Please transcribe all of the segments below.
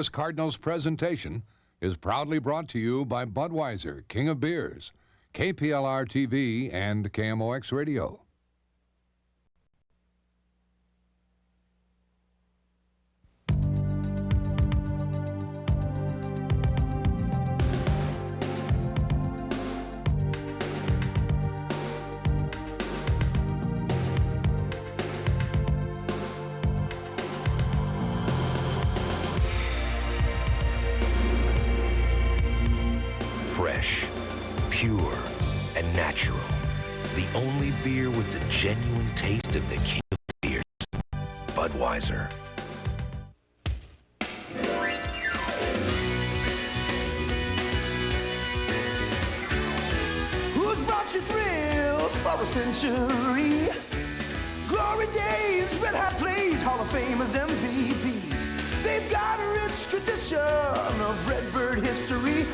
This Cardinals presentation is proudly brought to you by Budweiser, King of Beers, KPLR TV, and KMOX Radio. Fresh, pure, and natural. The only beer with the genuine taste of the king of beers, Budweiser. Who's brought you thrills for a century? Glory days, red hot plays, Hall of Famers, MVPs. They've got a rich tradition of Redbird history.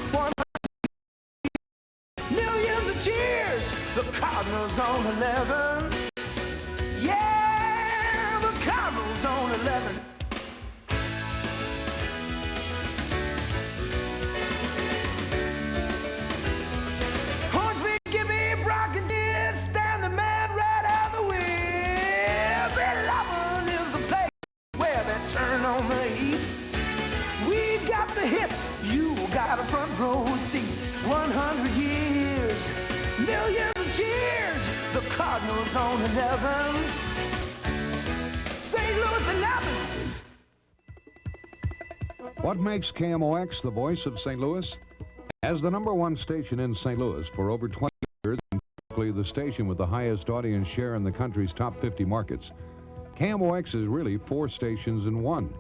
Millions of cheers, the Cardinals on 11. Yeah, the Cardinals on 11. Hornsby, Gibson, Brock, and Diss, stand the man right out the wheels. 11 is the place where they turn on the heat. We've got the hits, you got a front row seat. 100 years, millions of cheers, the Cardinals on 11. St. Louis 11. What makes KMOX the voice of St. Louis? As the #1 station in St. Louis for over 20 years, and typically the station with the highest audience share in the country's top 50 markets, KMOX is really 4 stations in one: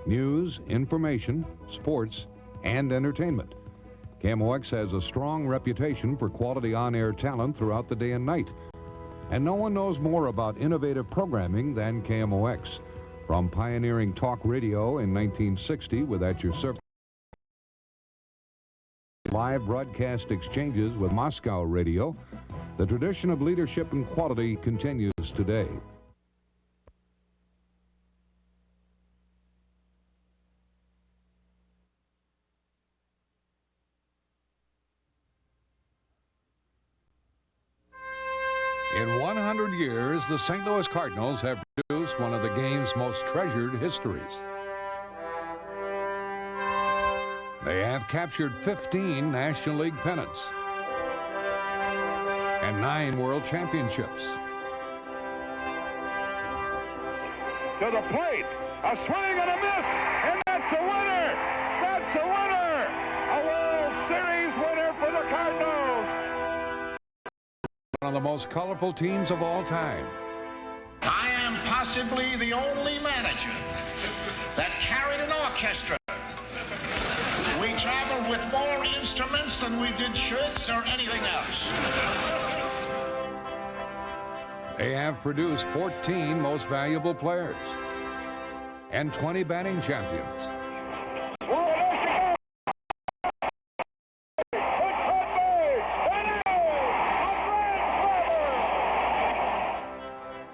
news, information, sports, and entertainment. KMOX has a strong reputation for quality on-air talent throughout the day and night. And no one knows more about innovative programming than KMOX. From pioneering talk radio in 1960 with At Your Service, live broadcast exchanges with Moscow Radio, the tradition of leadership and quality continues today. In 100 years, the St. Louis Cardinals have produced one of the game's most treasured histories. They have captured 15 National League pennants and 9 World Championships. To the plate, a swing and a miss, and that's a winner! That's a winner! A World Series winner for the Cardinals! One of the most colorful teams of all time. I am possibly the only manager that carried an orchestra. We traveled with more instruments than we did shirts or anything else. They have produced 14 most valuable players and 20 batting champions.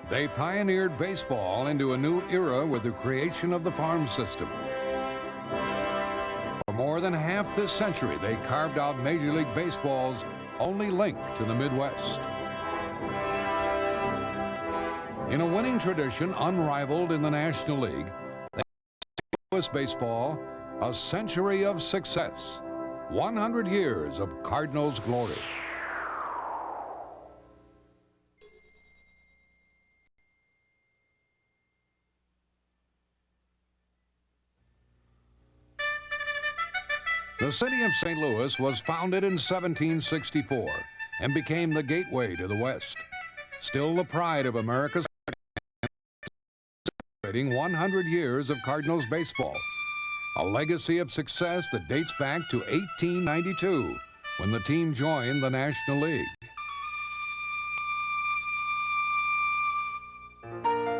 They pioneered baseball into a new era with the creation of the farm system. For more than half this century, they carved out Major League Baseball's only link to the Midwest. In a winning tradition unrivaled in the National League, they gave St. Louis baseball a century of success, 100 years of Cardinals glory. The city of St. Louis was founded in 1764 and became the gateway to the West. Still the pride of America's celebrating 100 years of Cardinals baseball, a legacy of success that dates back to 1892 when the team joined the National League.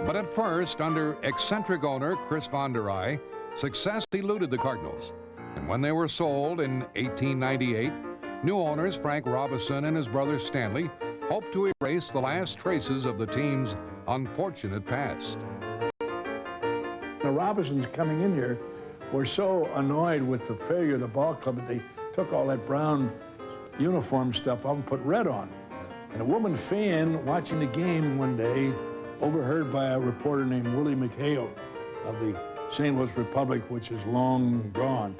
But at first, under eccentric owner Chris Von der Eye, success eluded the Cardinals. And when they were sold in 1898, new owners Frank Robison and his brother Stanley hoped to erase the last traces of the team's unfortunate past. The Robisons coming in here were so annoyed with the failure of the ball club that they took all that brown uniform stuff off and put red on. And a woman fan watching the game one day, overheard by a reporter named Willie McHale of the St. Louis Republic, which is long gone,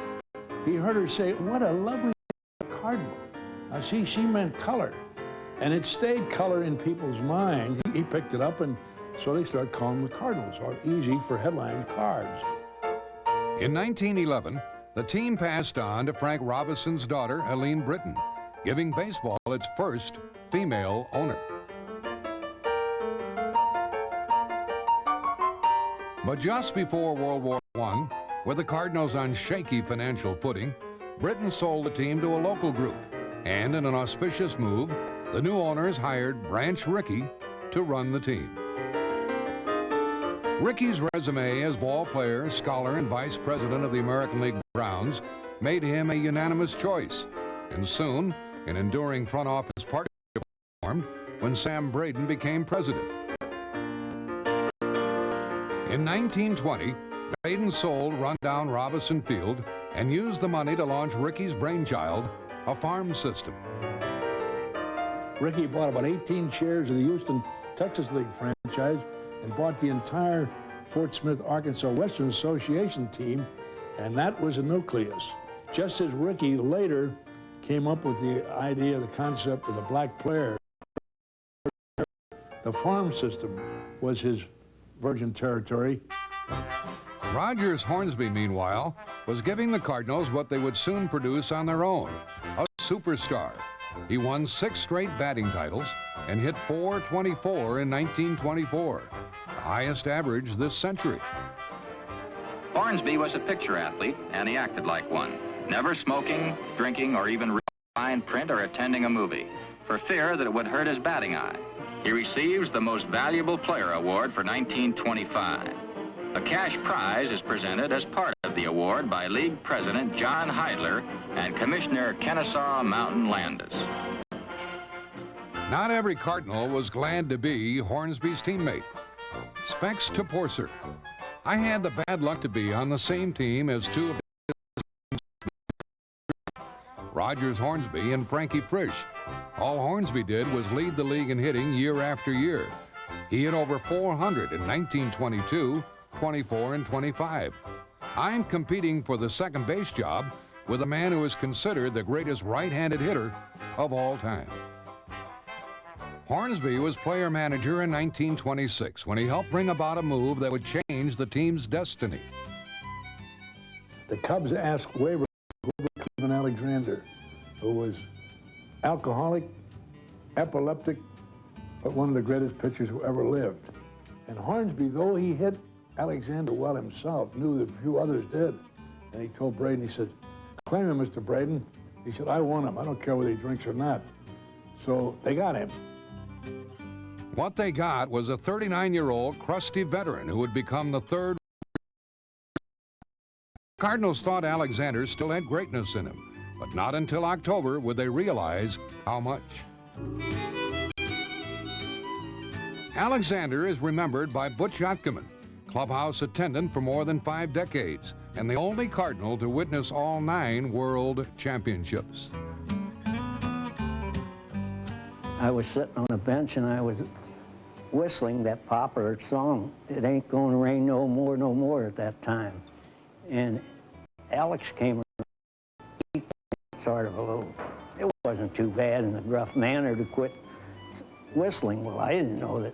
he heard her say, "What a lovely Cardinal." Now, see, she meant color. And it stayed color in people's minds. He picked it up, and so they started calling them the Cardinals, or easy for headline cards. In 1911, the team passed on to Frank Robinson's daughter, Helene Britton, giving baseball its first female owner. But just before World War I, with the Cardinals on shaky financial footing, Britton sold the team to a local group, and in an auspicious move, the new owners hired Branch Rickey to run the team. Rickey's resume as ball player, scholar, and vice president of the American League Browns made him a unanimous choice, and soon an enduring front office partnership formed when Sam Braden became president. In 1920, Braden sold rundown Robinson Field and used the money to launch Rickey's brainchild, a farm system. Rickey bought about 18 shares of the Houston Texas League franchise and bought the entire Fort Smith, Arkansas Western Association team, and that was a nucleus. Just as Rickey later came up with the idea, the concept of the black player, the farm system was his virgin territory. Rogers Hornsby, meanwhile, was giving the Cardinals what they would soon produce on their own, a superstar. He won 6 straight batting titles and hit .424 in 1924, the highest average this century. Hornsby was a picture athlete, and he acted like one, never smoking, drinking, or even reading fine print or attending a movie, for fear that it would hurt his batting eye. He receives the Most Valuable Player Award for 1925. A cash prize is presented as part of the award by League President John Heidler and Commissioner Kennesaw Mountain Landis. Not every Cardinal was glad to be Hornsby's teammate. Specs to Porser. I had the bad luck to be on the same team as two of Rogers Hornsby and Frankie Frisch. All Hornsby did was lead the league in hitting year after year. He hit over 400 in 1922, 24, and 25. I'm competing for the second base job with a man who is considered the greatest right-handed hitter of all time. Hornsby was player manager in 1926 when he helped bring about a move that would change the team's destiny. The Cubs asked waiver over Cleveland Alexander, who was alcoholic, epileptic, but one of the greatest pitchers who ever lived. And Hornsby, though he hit Alexander well himself, knew that a few others did. And he told Braden, he said, "Claim him, Mr. Braden." He said, "I want him. I don't care whether he drinks or not." So they got him. What they got was a 39-year-old crusty veteran who would become the third. Cardinals thought Alexander still had greatness in him, but not until October would they realize how much. Alexander is remembered by Butch Yotkeman, clubhouse attendant for more than 5 decades, and the only Cardinal to witness all 9 world championships. I was sitting on a bench and I was whistling that popular song, "It Ain't Gonna Rain No More, No More" at that time. And Alex came around, sort of a little, it wasn't too bad in a gruff manner to quit whistling. Well, I didn't know that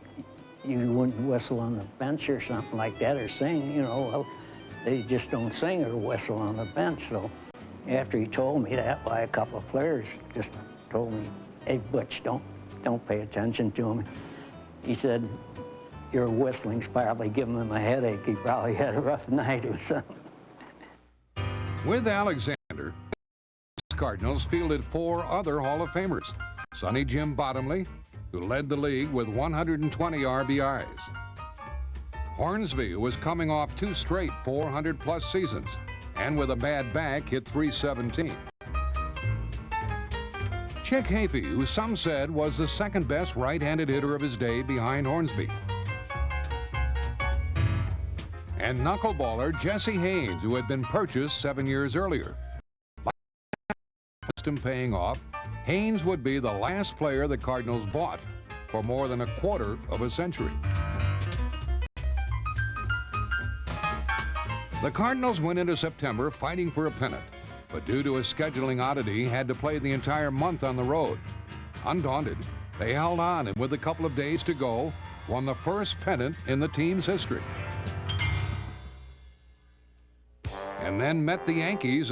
you wouldn't whistle on the bench or something like that, or sing, you know. Well, they just don't sing or whistle on the bench. So after he told me that, why, a couple of players just told me, "Hey, Butch, don't pay attention to him." He said, "Your whistling's probably giving him a headache. He probably had a rough night or something." With Alexander, the Cardinals fielded 4 other Hall of Famers. Sonny Jim Bottomley, who led the league with 120 RBIs. Hornsby, who was coming off 2 straight 400-plus seasons, and with a bad back, hit .317. Chick Hafey, who some said was the second-best right-handed hitter of his day behind Hornsby. and knuckleballer Jesse Haynes, who had been purchased 7 years earlier. By system paying off, Haynes would be the last player the Cardinals bought for more than a quarter of a century. The Cardinals went into September fighting for a pennant, but due to a scheduling oddity, had to play the entire month on the road. Undaunted, they held on and with a couple of days to go, won the first pennant in the team's history. And then met the Yankees.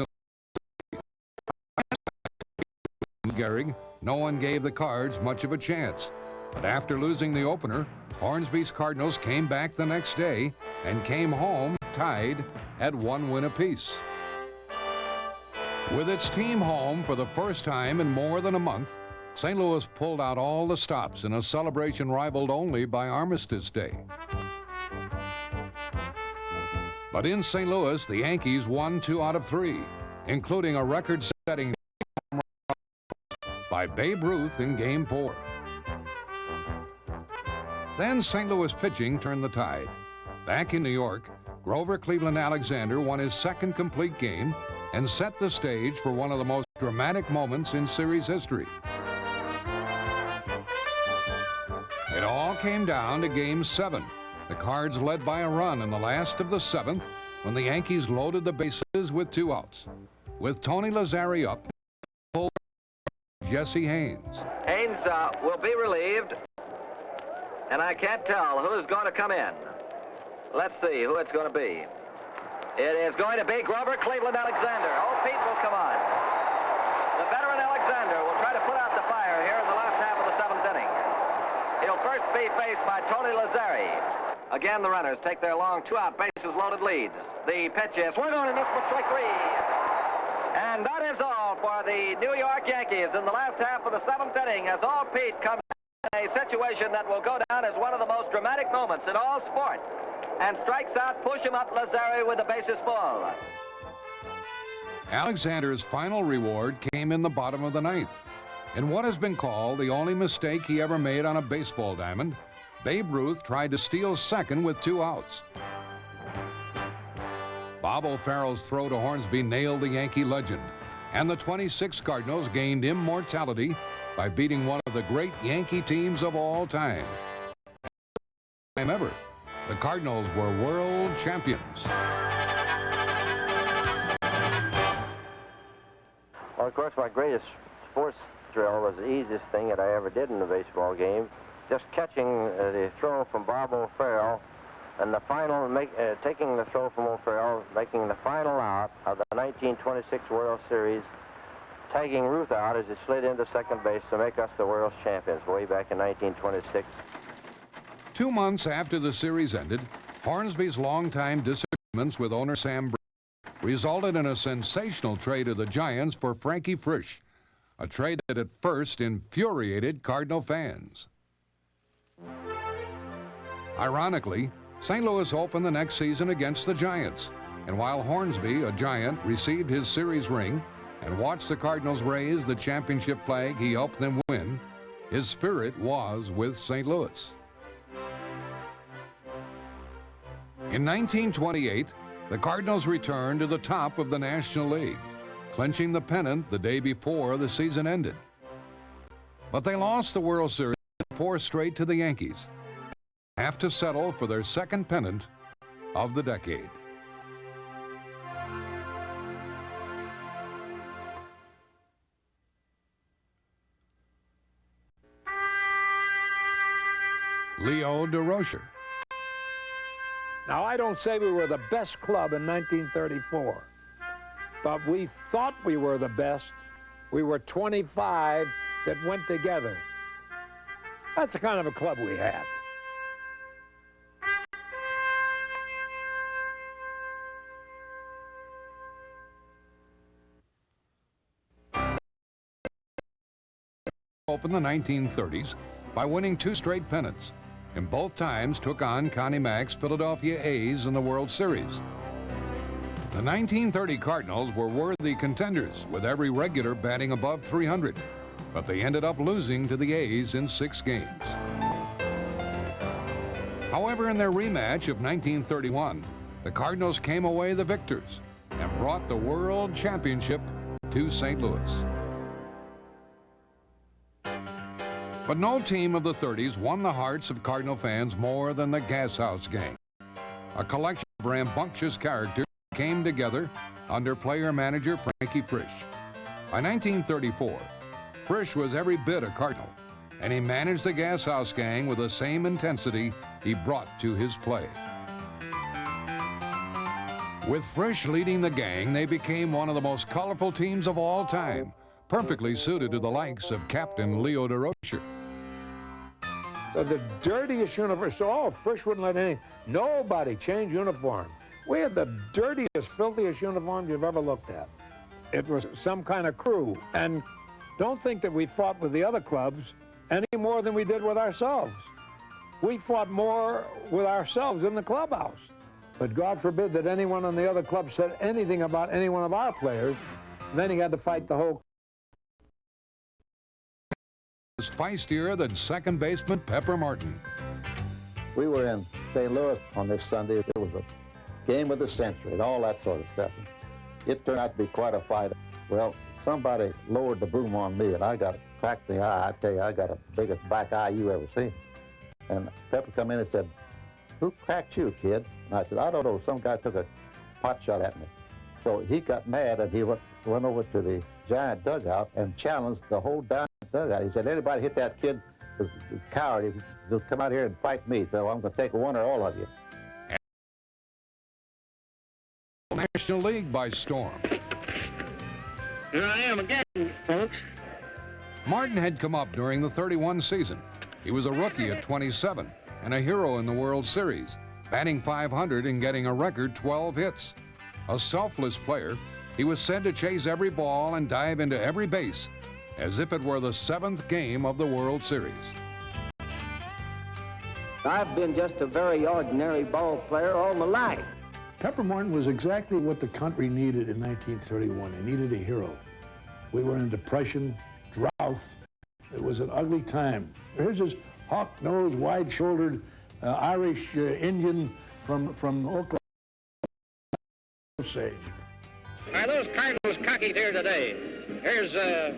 Gehrig, no one gave the Cards much of a chance. But after losing the opener, Hornsby's Cardinals came back the next day and came home tied at 1 win apiece. With its team home for the first time in more than a month, St. Louis pulled out all the stops in a celebration rivaled only by Armistice Day. But in St. Louis, the Yankees won 2 out of 3, including a record-setting by Babe Ruth in Game 4. Then St. Louis pitching turned the tide. Back in New York, Grover Cleveland Alexander won his second complete game and set the stage for one of the most dramatic moments in series history. It all came down to Game 7. The Cards led by a run in the last of the 7th when the Yankees loaded the bases with 2 outs. With Tony Lazzari up, pulled Jesse Haynes. Haynes will be relieved, and I can't tell who's going to come in. Let's see who it's going to be. It is going to be Grover Cleveland Alexander. Old Pete will come on. The veteran Alexander will try to put out the fire here in the last half of the 7th inning. He'll first be faced by Tony Lazzari. Again, the runners take their long 2-out bases-loaded leads. The pitch is swung on and this for strike 3. And that is all for the New York Yankees in the last half of the 7th inning as Old Pete comes in a situation that will go down as one of the most dramatic moments in all sport, and strikes out, push him up Lazzari with the bases full. Alexander's final reward came in the bottom of the 9th. In what has been called the only mistake he ever made on a baseball diamond, Babe Ruth tried to steal second with 2 outs. Bob O'Farrell's throw to Hornsby nailed the Yankee legend, and the 26 Cardinals gained immortality by beating one of the great Yankee teams of all time. Ever. The Cardinals were world champions. Well, of course, my greatest sports thrill was the easiest thing that I ever did in a baseball game. Just catching the throw from Bob O'Farrell and the final, taking the throw from O'Farrell, making the final out of the 1926 World Series, tagging Ruth out as he slid into second base to make us the world champions way back in 1926. 2 months after the series ended, Hornsby's longtime disagreements with owner Sam resulted in a sensational trade of the Giants for Frankie Frisch, a trade that at first infuriated Cardinal fans. Ironically, St. Louis opened the next season against the Giants, and while Hornsby, a Giant, received his series ring and watched the Cardinals raise the championship flag he helped them win, his spirit was with St. Louis. In 1928, the Cardinals returned to the top of the National League, clinching the pennant the day before the season ended. But they lost the World Series 4 straight to the Yankees, have to settle for their second pennant of the decade. Leo DeRocher. Now, I don't say we were the best club in 1934, but we thought we were the best. We were 25 that went together. That's the kind of a club we had. Opened the 1930s by winning 2 straight pennants, and both times took on Connie Mack's Philadelphia A's in the World Series. The 1930 Cardinals were worthy contenders, with every regular batting above 300, but they ended up losing to the A's in 6 games. However, in their rematch of 1931, the Cardinals came away the victors and brought the World Championship to St. Louis. But no team of the 30s won the hearts of Cardinal fans more than the Gas House Gang. A collection of rambunctious characters came together under player-manager Frankie Frisch. By 1934, Frisch was every bit a Cardinal, and he managed the Gas House Gang with the same intensity he brought to his play. With Frisch leading the gang, they became one of the most colorful teams of all time, perfectly suited to the likes of Captain Leo DeRocher. The dirtiest uniform, so Frisch wouldn't let nobody change uniform. We had the dirtiest, filthiest uniforms you've ever looked at. It was some kind of crew, and don't think that we fought with the other clubs any more than we did with ourselves. We fought more with ourselves in the clubhouse. But God forbid that anyone on the other club said anything about any one of our players, then he had to fight the whole. Was feistier than second baseman Pepper Martin. We were in St. Louis on this Sunday. It was a game of the century and all that sort of stuff. It turned out to be quite a fight. Well, somebody lowered the boom on me, and I got cracked in the eye. I tell you, I got the biggest black eye you ever seen. And Pepper come in and said, "Who cracked you, kid?" And I said, "I don't know. Some guy took a pot shot at me." So he got mad, and he went over to the Giant dugout and challenged the whole dugout. He said, "Anybody hit that kid is a coward. He'll come out here and fight me. So I'm going to take one or all of you." National League by storm. Here I am again, folks. Martin had come up during the 31 season. He was a rookie at 27 and a hero in the World Series, batting .500 and getting a record 12 hits. A selfless player, he was said to chase every ball and dive into every base as if it were the 7th game of the World Series. I've been just a very ordinary ball player all my life. Pepper Martin was exactly what the country needed in 1931. It needed a hero. We were in depression, drought. It was an ugly time. Here's this hawk-nosed, wide-shouldered Irish Indian from Oklahoma. Sage. Are those Cardinals cocky here today? Here's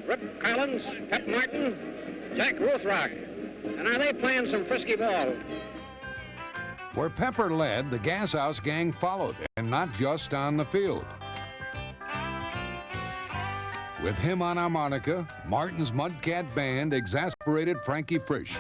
Rip Collins, Pep Martin, Jack Ruthrock. And are they playing some frisky ball? Where Pepper led, the Gas House Gang followed, and not just on the field. With him on harmonica, Martin's Mudcat Band exasperated Frankie Frisch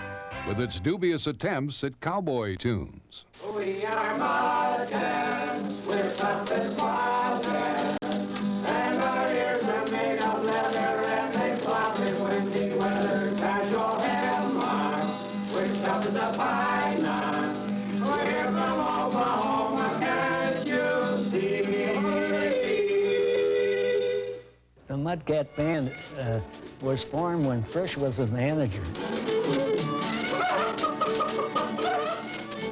with its dubious attempts at cowboy tunes. We are Mudcats, we're tough and wild, and our ears are made of leather, and they flop in windy weather. Casual hemlock, we're tough as a pine knot. We're from Oklahoma, can't you see? The Mudcat Band was formed when Frisch was the manager.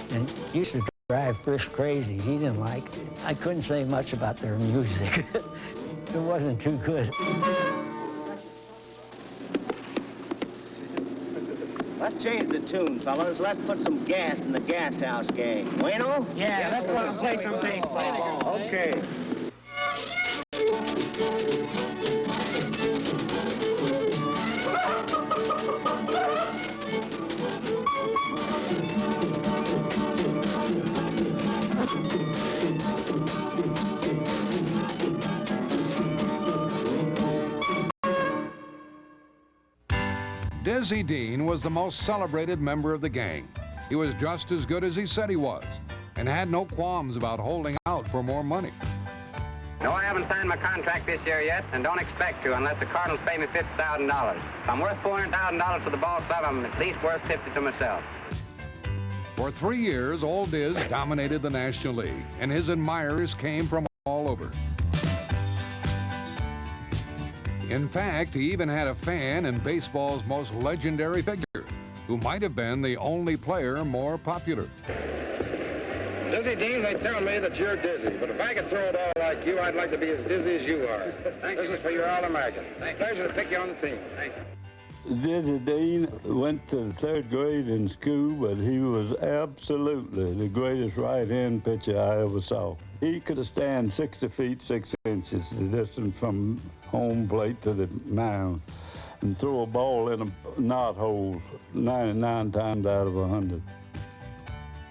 And used to drive Frisch crazy. He didn't like it. I couldn't say much about their music. It wasn't too good. Let's change the tune, fellas. Let's put some gas in the Gas House Gang. Bueno? Yeah, let's go and play some baseball. Okay. Dizzy Dean was the most celebrated member of the gang. He was just as good as he said he was, and had no qualms about holding out for more money. No, I haven't signed my contract this year yet, and don't expect to unless the Cardinals pay me $50,000. If I'm worth $400,000 to the ball club, I'm at least worth $50,000 to myself. For 3 years, Old Diz dominated the National League, and his admirers came from all over. In fact, he even had a fan in baseball's most legendary figure, who might have been the only player more popular. Dizzy Dean, they tell me that you're dizzy, but if I could throw it all like you, I'd like to be as dizzy as you are. This is for your All-American. Pleasure to pick you on the team. Thank you. Dizzy Dean went to the 3rd grade in school, but he was absolutely the greatest right-hand pitcher I ever saw. He could have stand 60 feet 6 inches, the distance from home plate to the mound, and throw a ball in a knot hole 99 times out of 100.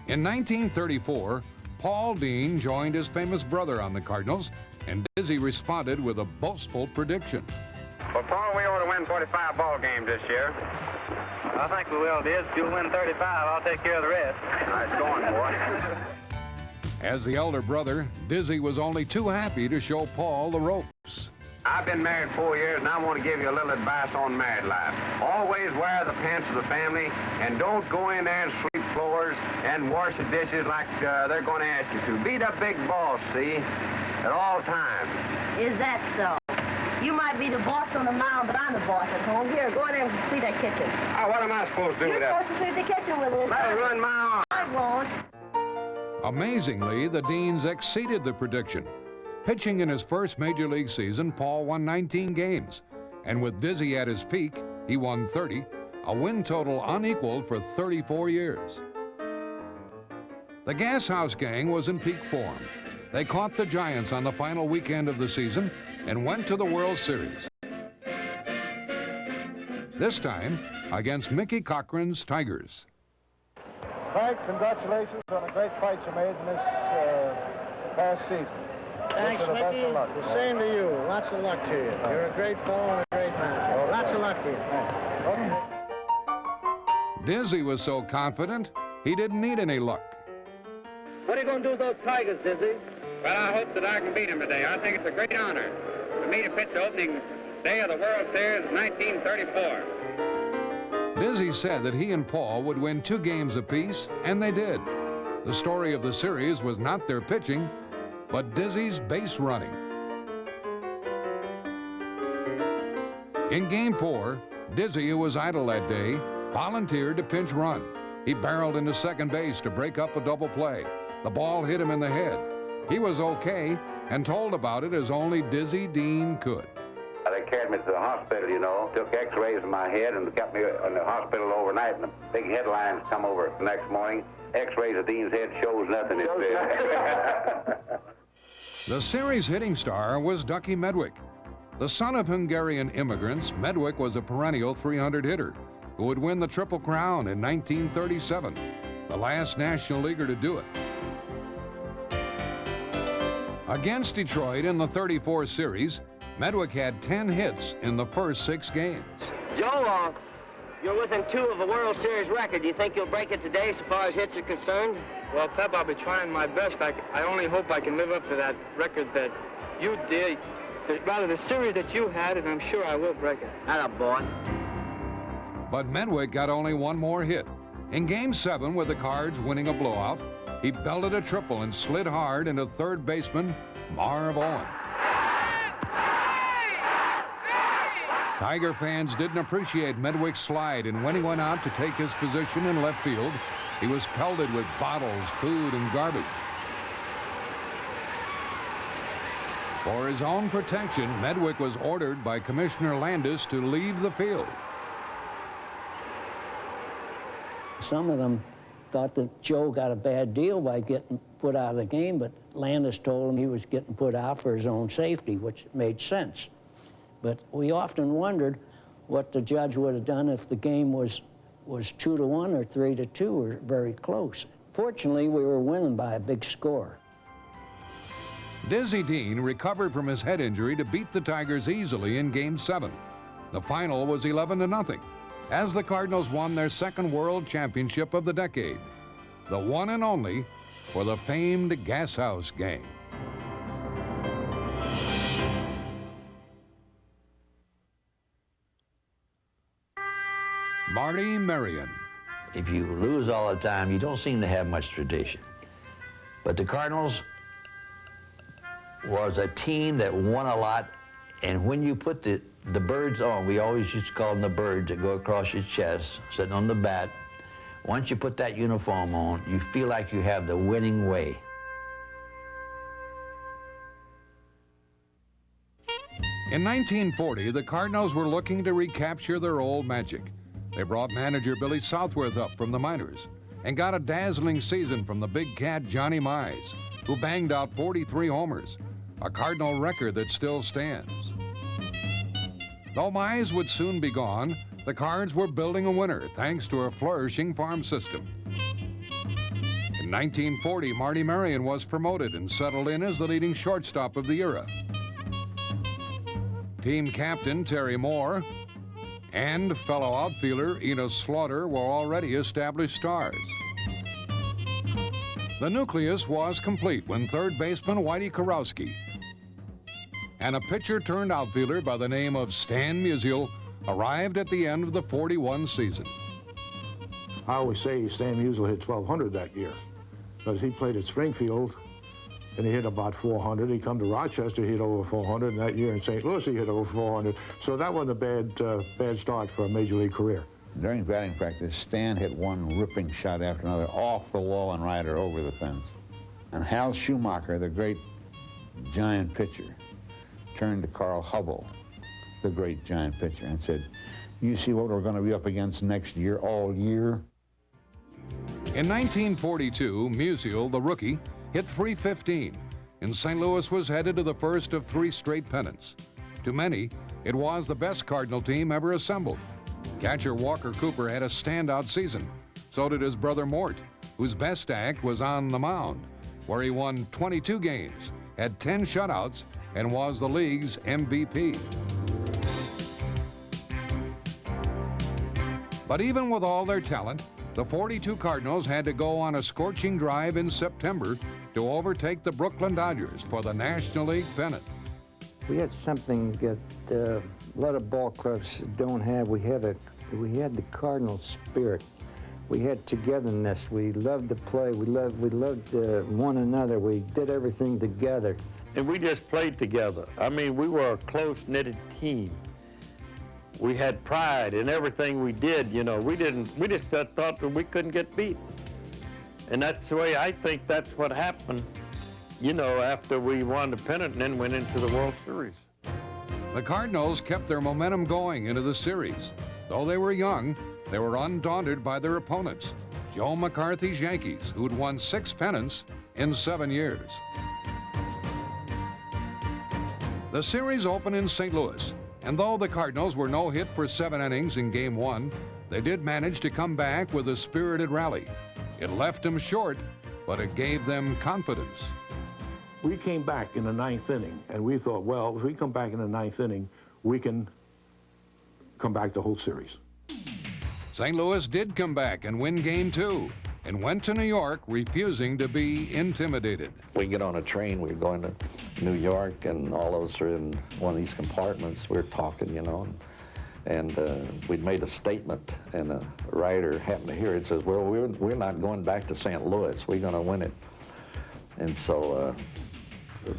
In 1934, Paul Dean joined his famous brother on the Cardinals, and Dizzy responded with a boastful prediction. Well, Paul, we ought to win 45 ball games this year. I think we will, Diz. If you'll win 35, I'll take care of the rest. Nice going, boy. As the elder brother, Dizzy was only too happy to show Paul the ropes. I've been married 4 years, and I want to give you a little advice on married life. Always wear the pants of the family, and don't go in there and sweep floors and wash the dishes like they're going to ask you to. Be the big boss, see, at all times. Is that so? You might be the boss on the mound, but I'm the boss at home. Here, go in there and sweep that kitchen. Oh, what am I supposed to do with that? You're supposed to sweep the kitchen with it. That'll ruin my arm. I won't. Amazingly, the Deans exceeded the prediction. Pitching in his first major league season, Paul won 19 games. And with Dizzy at his peak, he won 30, a win total unequaled for 34 years. The Gas House Gang was in peak form. They caught the Giants on the final weekend of the season and went to the World Series. This time against Mickey Cochran's Tigers. Frank, congratulations on the great fight you made in this past season. Thanks, Mickey. The same to you. Lots of luck to you. You're a great fellow and a great manager. Lots of luck to you. Dizzy was so confident, he didn't need any luck. What are you going to do with those Tigers, Dizzy? Well, I hope that I can beat them today. I think it's a great honor for me to pitch the opening day of the World Series of 1934. Dizzy said that he and Paul would win 2 games apiece, and they did. The story of the series was not their pitching, but Dizzy's base running. In Game 4, Dizzy, who was idle that day, volunteered to pinch run. He barreled into second base to break up a double play. The ball hit him in the head. He was okay and told about it as only Dizzy Dean could. They carried me to the hospital, you know, took x-rays of my head and kept me in the hospital overnight, and the big headlines come over the next morning. X-rays of Dean's head shows nothing. The series hitting star was Ducky Medwick. The son of Hungarian immigrants, Medwick was a perennial 300 hitter who would win the Triple Crown in 1937, the last National Leaguer to do it. Against Detroit in the 34 series, Medwick had 10 hits in the first 6 games. Joe, you're within 2 of a World Series record. Do you think you'll break it today so far as hits are concerned? Well, Pep, I'll be trying my best. I only hope I can live up to that record that you did. Rather, the series that you had, and I'm sure I will break it. Atta boy. But Medwick got only 1 more hit. In Game 7, with the Cards winning a blowout, he belted a triple and slid hard into third baseman Marv Owen. Tiger fans didn't appreciate Medwick's slide, and when he went out to take his position in left field, he was pelted with bottles, food, and garbage. For his own protection, Medwick was ordered by Commissioner Landis to leave the field. Some of them thought that Joe got a bad deal by getting put out of the game, but Landis told him he was getting put out for his own safety, which made sense. But we often wondered what the judge would have done if the game was 2-1 or 3-2 or very close. Fortunately, we were winning by a big score. Dizzy Dean recovered from his head injury to beat the Tigers easily in Game 7. The final was 11-0, as the Cardinals won their 2nd World Championship of the decade, the one and only for the famed Gas House Gang. Marty Marion. If you lose all the time, you don't seem to have much tradition. But the Cardinals was a team that won a lot, and when you put the birds on, we always used to call them the birds that go across your chest, sitting on the bat. Once you put that uniform on, you feel like you have the winning way. In 1940, the Cardinals were looking to recapture their old magic. They brought manager Billy Southworth up from the minors and got a dazzling season from the big cat Johnny Mize, who banged out 43 homers, a Cardinal record that still stands. Though Mize would soon be gone, the Cards were building a winner thanks to a flourishing farm system. In 1940, Marty Marion was promoted and settled in as the leading shortstop of the era. Team captain Terry Moore and fellow outfielder Enos Slaughter were already established stars. The nucleus was complete when third baseman Whitey Kurowski and a pitcher-turned-outfielder by the name of Stan Musial arrived at the end of the 41 season. I always say Stan Musial hit 1,200 that year because he played at Springfield and he hit about 400. He come to Rochester, he hit over 400, and that year in St. Louis he hit over 400. So that wasn't a bad start for a major league career. During batting practice, Stan hit one ripping shot after another off the wall and right or over the fence. And Hal Schumacher, the great giant pitcher, turned to Carl Hubble, the great giant pitcher, and said, "You see what we're going to be up against next year, all year?" In 1942, Musial, the rookie, hit .315, and St. Louis was headed to the first of 3 straight pennants. To many, it was the best Cardinal team ever assembled. Catcher Walker Cooper had a standout season. So did his brother Mort, whose best act was on the mound, where he won 22 games, had 10 shutouts, and was the league's MVP. But even with all their talent, the 42 Cardinals had to go on a scorching drive in September to overtake the Brooklyn Dodgers for the National League pennant. We had something that a lot of ball clubs don't have. We had the Cardinal spirit. We had togetherness. We loved to play. We loved one another. We did everything together. And we just played together. I mean, we were a close-knitted team. We had pride in everything we did, you know. We just thought that we couldn't get beat. And that's the way I think that's what happened, you know, after we won the pennant and then went into the World Series. The Cardinals kept their momentum going into the series. Though they were young, they were undaunted by their opponents, Joe McCarthy's Yankees, who'd won 6 pennants in 7 years. The series opened in St. Louis, and though the Cardinals were no hit for 7 innings in Game 1, they did manage to come back with a spirited rally. It left them short, but it gave them confidence. We came back in the 9th inning, and we thought, well, if we come back in the 9th inning, we can come back the whole series. St. Louis did come back and win Game 2, and went to New York, refusing to be intimidated. We get on a train, we're going to New York, and all of us are in one of these compartments. We're talking, you know, and we'd made a statement, and a writer happened to hear it. Says, well, we're not going back to St. Louis. We're going to win it. And so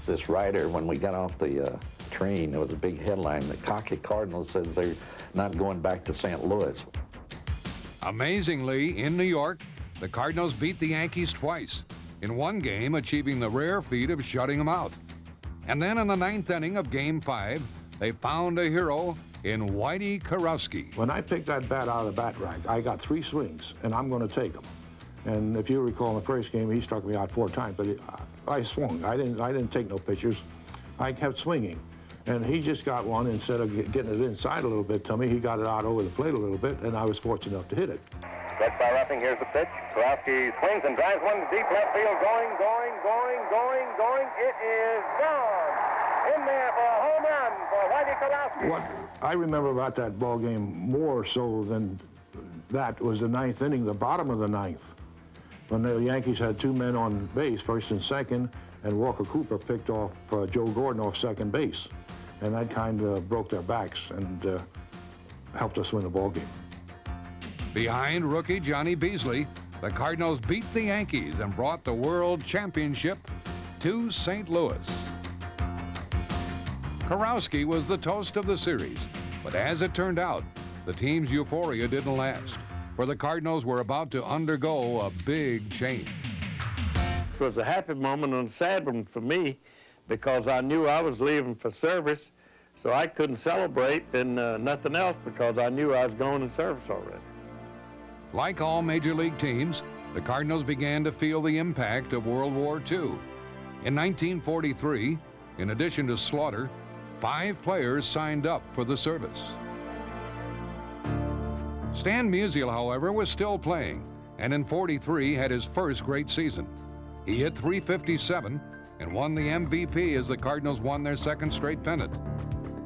this writer, when we got off the train, there was a big headline, the cocky Cardinals says they're not going back to St. Louis. Amazingly, in New York, the Cardinals beat the Yankees twice, in one game achieving the rare feat of shutting them out. And then in the 9th inning of Game 5, they found a hero in Whitey Kurowski. When I picked that bat out of the bat rack, I got 3 swings, and I'm going to take them. And if you recall in the first game, he struck me out 4 times, but I swung. I didn't take no pitches. I kept swinging. And he just got one. Instead of getting it inside a little bit to me, he got it out over the plate a little bit, and I was fortunate enough to hit it. Catch by roughing. Here's the pitch. Kurowski swings and drives one to deep left field. Going. It is gone. In there for a home run for Whitey Kurowski. What I remember about that ball game more so than that was the 9th inning, the bottom of the 9th, when the Yankees had 2 men on base, first and second, and Walker Cooper picked off Joe Gordon off second base. And that kind of broke their backs and helped us win the ball game. Behind rookie Johnny Beasley, the Cardinals beat the Yankees and brought the World Championship to St. Louis. Kurowski was the toast of the series, but as it turned out, the team's euphoria didn't last, for the Cardinals were about to undergo a big change. It was a happy moment and a sad one for me, because I knew I was leaving for service, So I couldn't celebrate and nothing else because I knew I was going to service already. Like all major league teams, the Cardinals began to feel the impact of World War II. In 1943, in addition to Slaughter, 5 players signed up for the service. Stan Musial, however, was still playing, and in '43 had his first great season. He hit .357 and won the MVP as the Cardinals won their second straight pennant.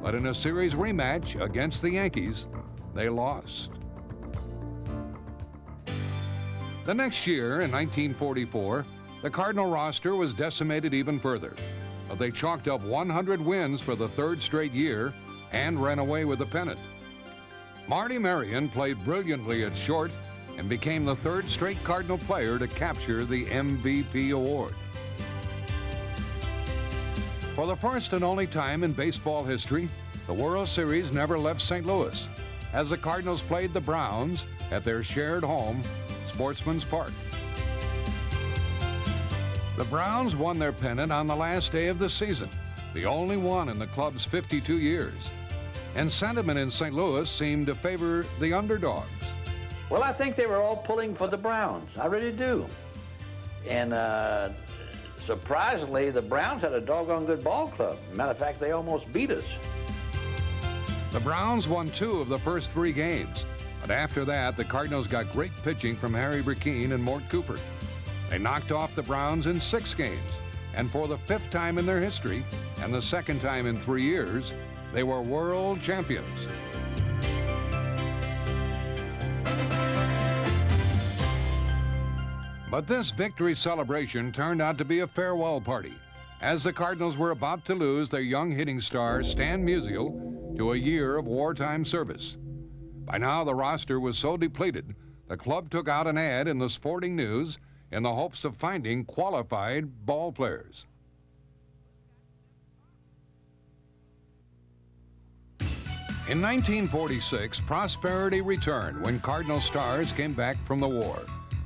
But in a series rematch against the Yankees, they lost. The next year, in 1944, the Cardinal roster was decimated even further, but they chalked up 100 wins for the 3rd straight year and ran away with the pennant. Marion played brilliantly at short and became the 3rd straight Cardinal player to capture the MVP award. For the first and only time in baseball history, the World Series never left St. Louis, as the Cardinals played the Browns at their shared home, Sportsman's Park. The Browns won their pennant on the last day of the season, the only one in the club's 52 years. And sentiment in St. Louis seemed to favor the underdogs. Well, I think they were all pulling for the Browns. I really do. And surprisingly, the Browns had a doggone good ball club. Matter of fact, they almost beat us. The Browns won 2 of the first 3 games, but after that, the Cardinals got great pitching from Harry Burkeen and Mort Cooper. They knocked off the Browns in 6 games, and for the 5th time in their history, and the 2nd time in 3 years, they were world champions. But this victory celebration turned out to be a farewell party, as the Cardinals were about to lose their young hitting star, Stan Musial, to a year of wartime service. By now, the roster was so depleted, the club took out an ad in the Sporting News in the hopes of finding qualified ball players. In 1946, prosperity returned when Cardinal stars came back from the war.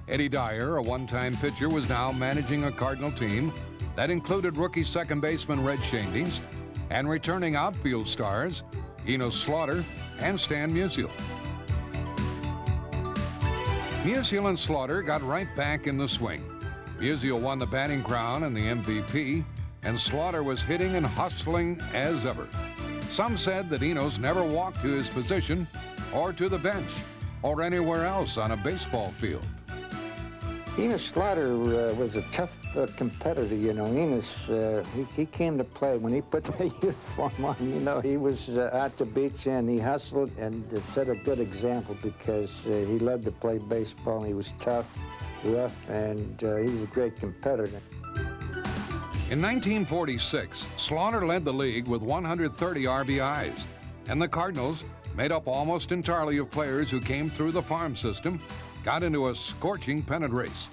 Eddie Dyer, a one-time pitcher, was now managing a Cardinal team that included rookie second baseman Red Schoendienst and returning outfield stars Enos Slaughter and Stan Musial. Musial and Slaughter got right back in the swing. Musial won the batting crown and the MVP, and Slaughter was hitting and hustling as ever. Some said that Enos never walked to his position or to the bench or anywhere else on a baseball field. Enos Slaughter was a tough competitor, you know. Enos, he came to play. When he put the uniform on, you know, he was out to beat you, and he hustled and set a good example because he loved to play baseball, and he was tough, rough, and he was a great competitor. In 1946, Slaughter led the league with 130 RBIs, and the Cardinals, made up almost entirely of players who came through the farm system, got into a scorching pennant race.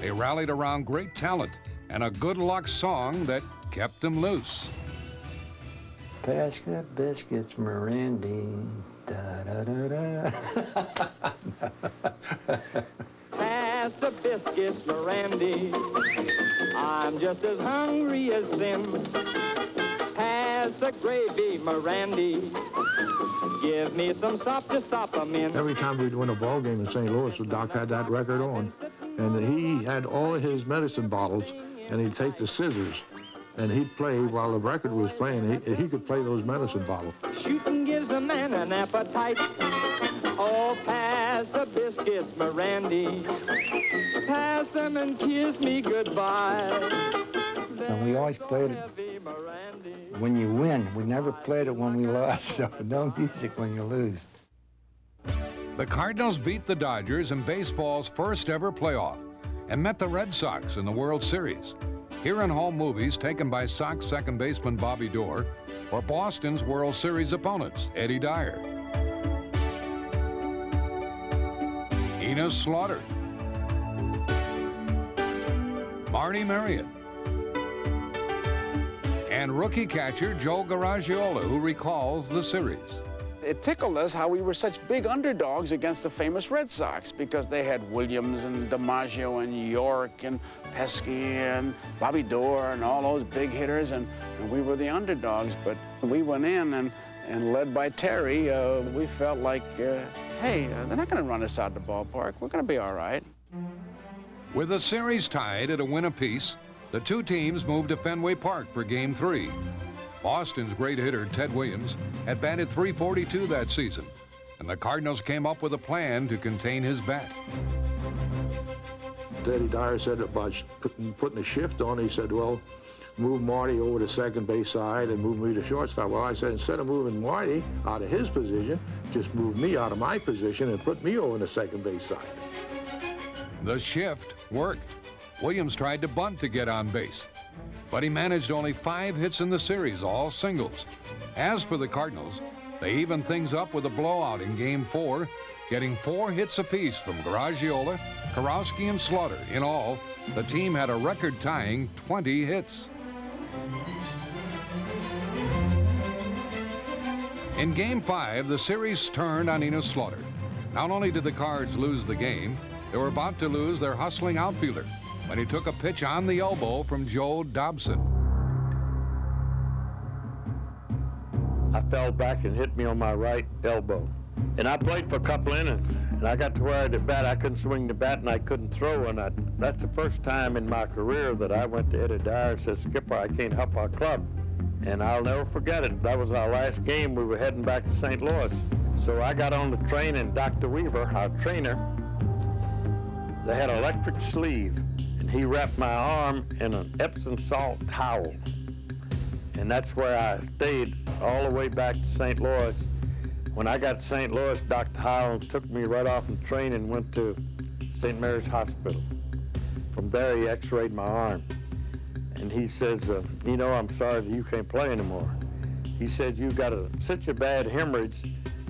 They rallied around great talent and a good luck song that kept them loose. Pass the biscuits, Mirandy. Da-da-da-da. Pass the biscuits, Mirandy. I'm just as hungry as them. Pass the gravy, Mirandy. Give me some sop to sop 'em in. Every time we'd win a ball game in St. Louis, the Doc had that record on. And he had all of his medicine bottles, and he'd take the scissors, and he'd play while the record was playing. He could play those medicine bottles. Shooting gives the man an appetite. Oh, pass the biscuits, Mirandy. Pass them and kiss me goodbye. And we always played it when you win. We never played it when we lost, so no music when you lose. The Cardinals beat the Dodgers in baseball's first ever playoff and met the Red Sox in the World Series. Here in home movies taken by Sox second baseman Bobby Doerr or Boston's World Series opponents, Eddie Dyer. Enos Slaughter. Marion. And rookie catcher Joe Garagiola, who recalls the series. It tickled us how we were such big underdogs against the famous Red Sox because they had Williams and DiMaggio and York and Pesky and Bobby Dorr and all those big hitters, and we were the underdogs. But we went in and led by Terry, we felt like, hey, they're not going to run us out of the ballpark. We're going to be all right. With the series tied at a win apiece, the two teams moved to Fenway Park for Game 3. Boston's great hitter, Ted Williams, had batted .342 that season, and the Cardinals came up with a plan to contain his bat. Teddy Dyer said about putting a shift on. He said, well, move Marty over to second base side and move me to shortstop. Well, I said, instead of moving Marty out of his position, just move me out of my position and put me over to second base side. The shift worked. Williams tried to bunt to get on base, but he managed only 5 hits in the series, all singles. As for the Cardinals, they evened things up with a blowout in Game 4, getting 4 hits apiece from Garagiola, Karowski, and Slaughter. In all, the team had a record-tying 20 hits. In Game 5, the series turned on Enos Slaughter. Not only did the Cards lose the game, they were about to lose their hustling outfielder when he took a pitch on the elbow from Joe Dobson. I fell back and hit me on my right elbow. And I played for a couple innings, and I got to where I couldn't swing the bat and I couldn't throw, and that's the first time in my career that I went to Eddie Dyer and said, Skipper, I can't help our club. And I'll never forget it. That was our last game. We were heading back to St. Louis. So I got on the train, and Dr. Weaver, our trainer, they had an electric sleeve, and he wrapped my arm in an Epsom salt towel. And that's where I stayed all the way back to St. Louis. When I got to St. Louis, Dr. Highland took me right off the train and went to St. Mary's Hospital. From there, he x-rayed my arm. And he says, you know, I'm sorry that you can't play anymore. He said, you got such a bad hemorrhage.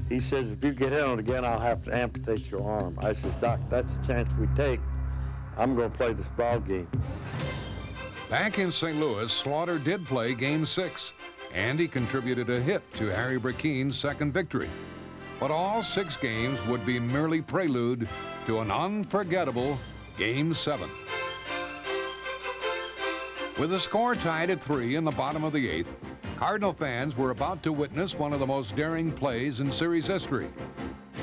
He says, if you get hit on it again, I'll have to amputate your arm. I said, Doc, that's the chance we take. I'm going to play this ball game. Back in St. Louis, Slaughter did play Game 6, and he contributed a hit to Harry Brackeen's second victory. But all 6 games would be merely prelude to an unforgettable Game 7. With the score tied at 3 in the bottom of the 8th, Cardinal fans were about to witness one of the most daring plays in series history.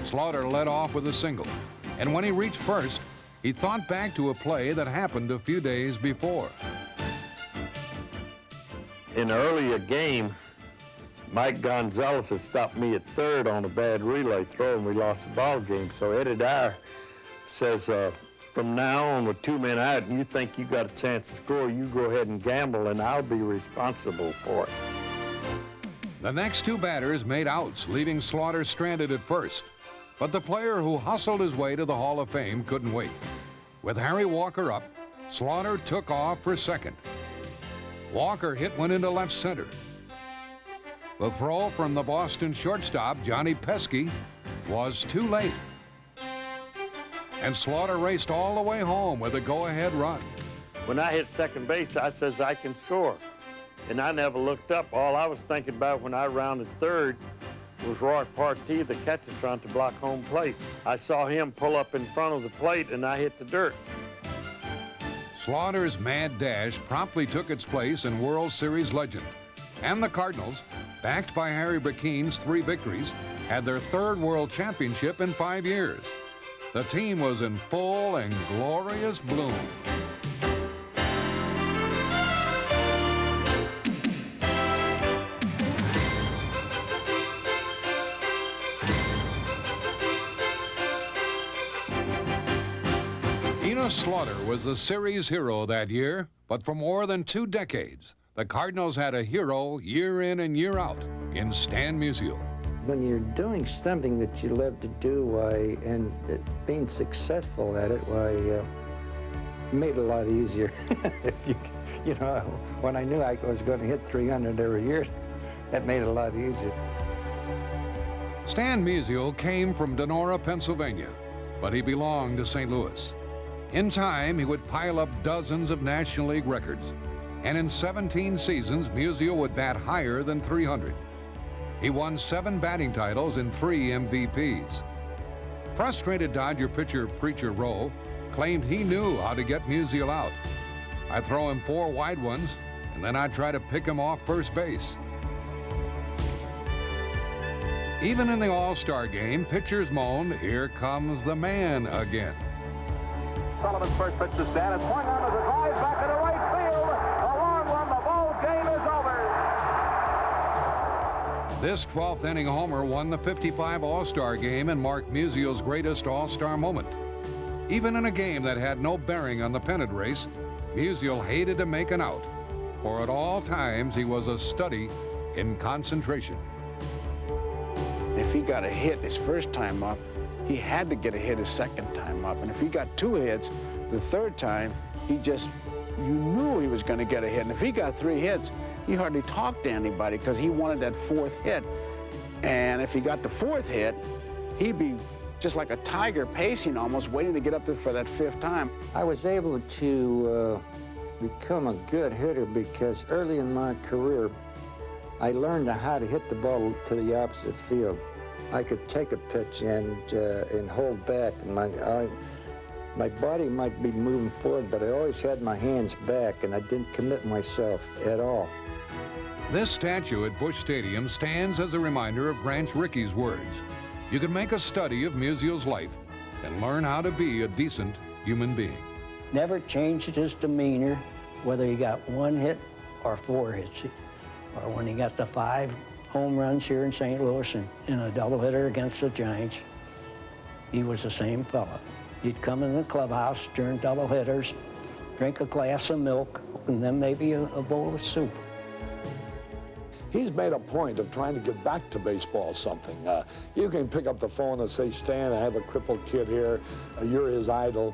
Slaughter led off with a single, and when he reached first, he thought back to a play that happened a few days before. In an earlier game, Mike Gonzalez had stopped me at third on a bad relay throw, and we lost the ball game. So Eddie Dyer says, from now on, with 2 men out, and you think you got a chance to score, you go ahead and gamble, and I'll be responsible for it. The next 2 batters made outs, leaving Slaughter stranded at first. But the player who hustled his way to the Hall of Fame couldn't wait. With Harry Walker up, Slaughter took off for second. Walker hit one into left center. The throw from the Boston shortstop, Johnny Pesky, was too late. And Slaughter raced all the way home with a go-ahead run. When I hit second base, I says I can score. And I never looked up. All I was thinking about when I rounded third was Roy Partee, the catcher, trying to block home plate. I saw him pull up in front of the plate, and I hit the dirt. Slaughter's mad dash promptly took its place in World Series legend. And the Cardinals, backed by Harry Brackeen's 3 victories, had their 3rd World Championship in 5 years. The team was in full and glorious bloom. Enos Slaughter was the series hero that year, but for more than 2 decades, the Cardinals had a hero year in and year out in Stan Musial. When you're doing something that you love to do, and being successful at it, it made it a lot easier. You know, when I knew I was going to hit 300 every year, that made it a lot easier. Stan Musial came from Donora, Pennsylvania, but he belonged to St. Louis. In time, he would pile up dozens of National League records, and in 17 seasons, Musial would bat higher than 300. He won 7 batting titles and 3 MVPs. Frustrated Dodger pitcher Preacher Rowe claimed he knew how to get Musial out. I'd throw him 4 wide ones, and then I'd try to pick him off first base. Even in the All-Star game, pitchers moaned, "Here comes the man again." Sullivan's first pitch to Stan. It's swung on as a drive back into right field. A long one. The ball game is over. This 12th inning homer won the '55 All-Star game and marked Musial's greatest All-Star moment. Even in a game that had no bearing on the pennant race, Musial hated to make an out, for at all times he was a study in concentration. If he got a hit his first time up, he had to get a hit his second time up. And if he got 2 hits the third time, you knew he was going to get a hit. And if he got 3 hits, he hardly talked to anybody because he wanted that 4th hit. And if he got the 4th hit, he'd be just like a tiger pacing almost, waiting to get up for that 5th time. I was able to become a good hitter because early in my career, I learned how to hit the ball to the opposite field. I could take a pitch and hold back. And my body might be moving forward, but I always had my hands back, and I didn't commit myself at all. This statue at Busch Stadium stands as a reminder of Branch Rickey's words. You can make a study of Musial's life and learn how to be a decent human being. Never changed his demeanor, whether he got 1 hit or 4 hits. Or when he got the 5 home runs here in St. Louis in a doubleheader against the Giants, he was the same fella. He'd come in the clubhouse during doubleheaders, drink a glass of milk, and then maybe a bowl of soup. He's made a point of trying to get back to baseball something. You can pick up the phone and say, "Stan, I have a crippled kid here. You're his idol."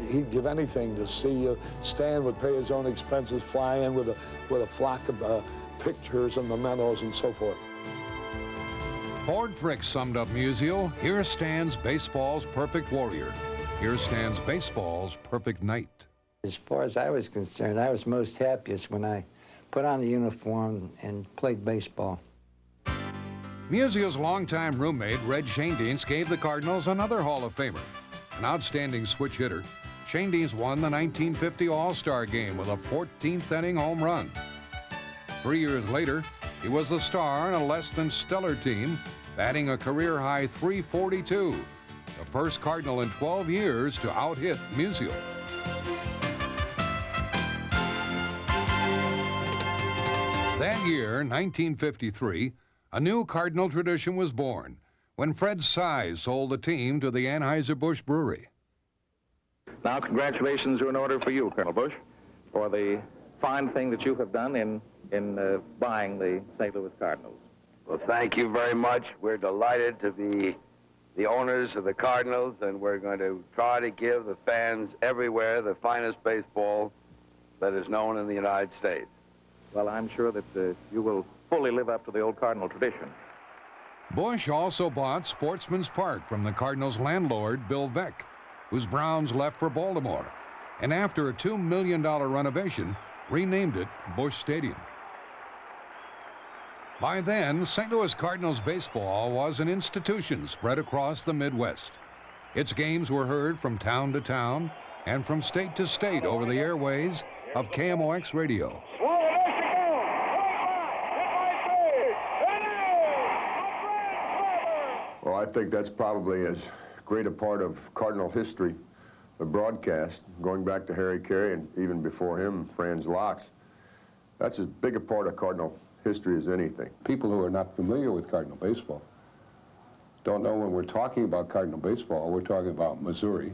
He'd give anything to see you. Stan would pay his own expenses, fly in with a flock of pictures and mementos and so forth. Ford Frisch summed up Musial: "Here stands baseball's perfect warrior. Here stands baseball's perfect knight." As far as I was concerned, I was most happiest when I put on the uniform and played baseball. Musial's longtime roommate, Red Schoendienst, gave the Cardinals another Hall of Famer, an outstanding switch hitter. Schoendienst won the 1950 All-Star game with a 14th inning home run. 3 years later, he was the star in a less than stellar team, batting a career-high .342, the first Cardinal in 12 years to out-hit Musial. That year, 1953, a new Cardinal tradition was born when Fred Size sold the team to the Anheuser-Busch Brewery. Now, congratulations are in order for you, Colonel Busch, for the fine thing that you have done in buying the St. Louis Cardinals. Well, thank you very much. We're delighted to be the owners of the Cardinals, and we're going to try to give the fans everywhere the finest baseball that is known in the United States. Well, I'm sure that you will fully live up to the old Cardinal tradition. Busch also bought Sportsman's Park from the Cardinals' landlord, Bill Veeck, whose Browns left for Baltimore, and after a $2 million renovation, renamed it Busch Stadium. By then, St. Louis Cardinals baseball was an institution spread across the Midwest. Its games were heard from town to town and from state to state over the airways of KMOX radio. Well, I think that's probably as great a part of Cardinal history, the broadcast, going back to Harry Carey and even before him, Franz Locks. That's as big a part of Cardinal history as anything. People who are not familiar with Cardinal baseball don't know when we're talking about Cardinal baseball, we're talking about Missouri,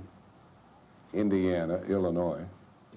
Indiana, Illinois,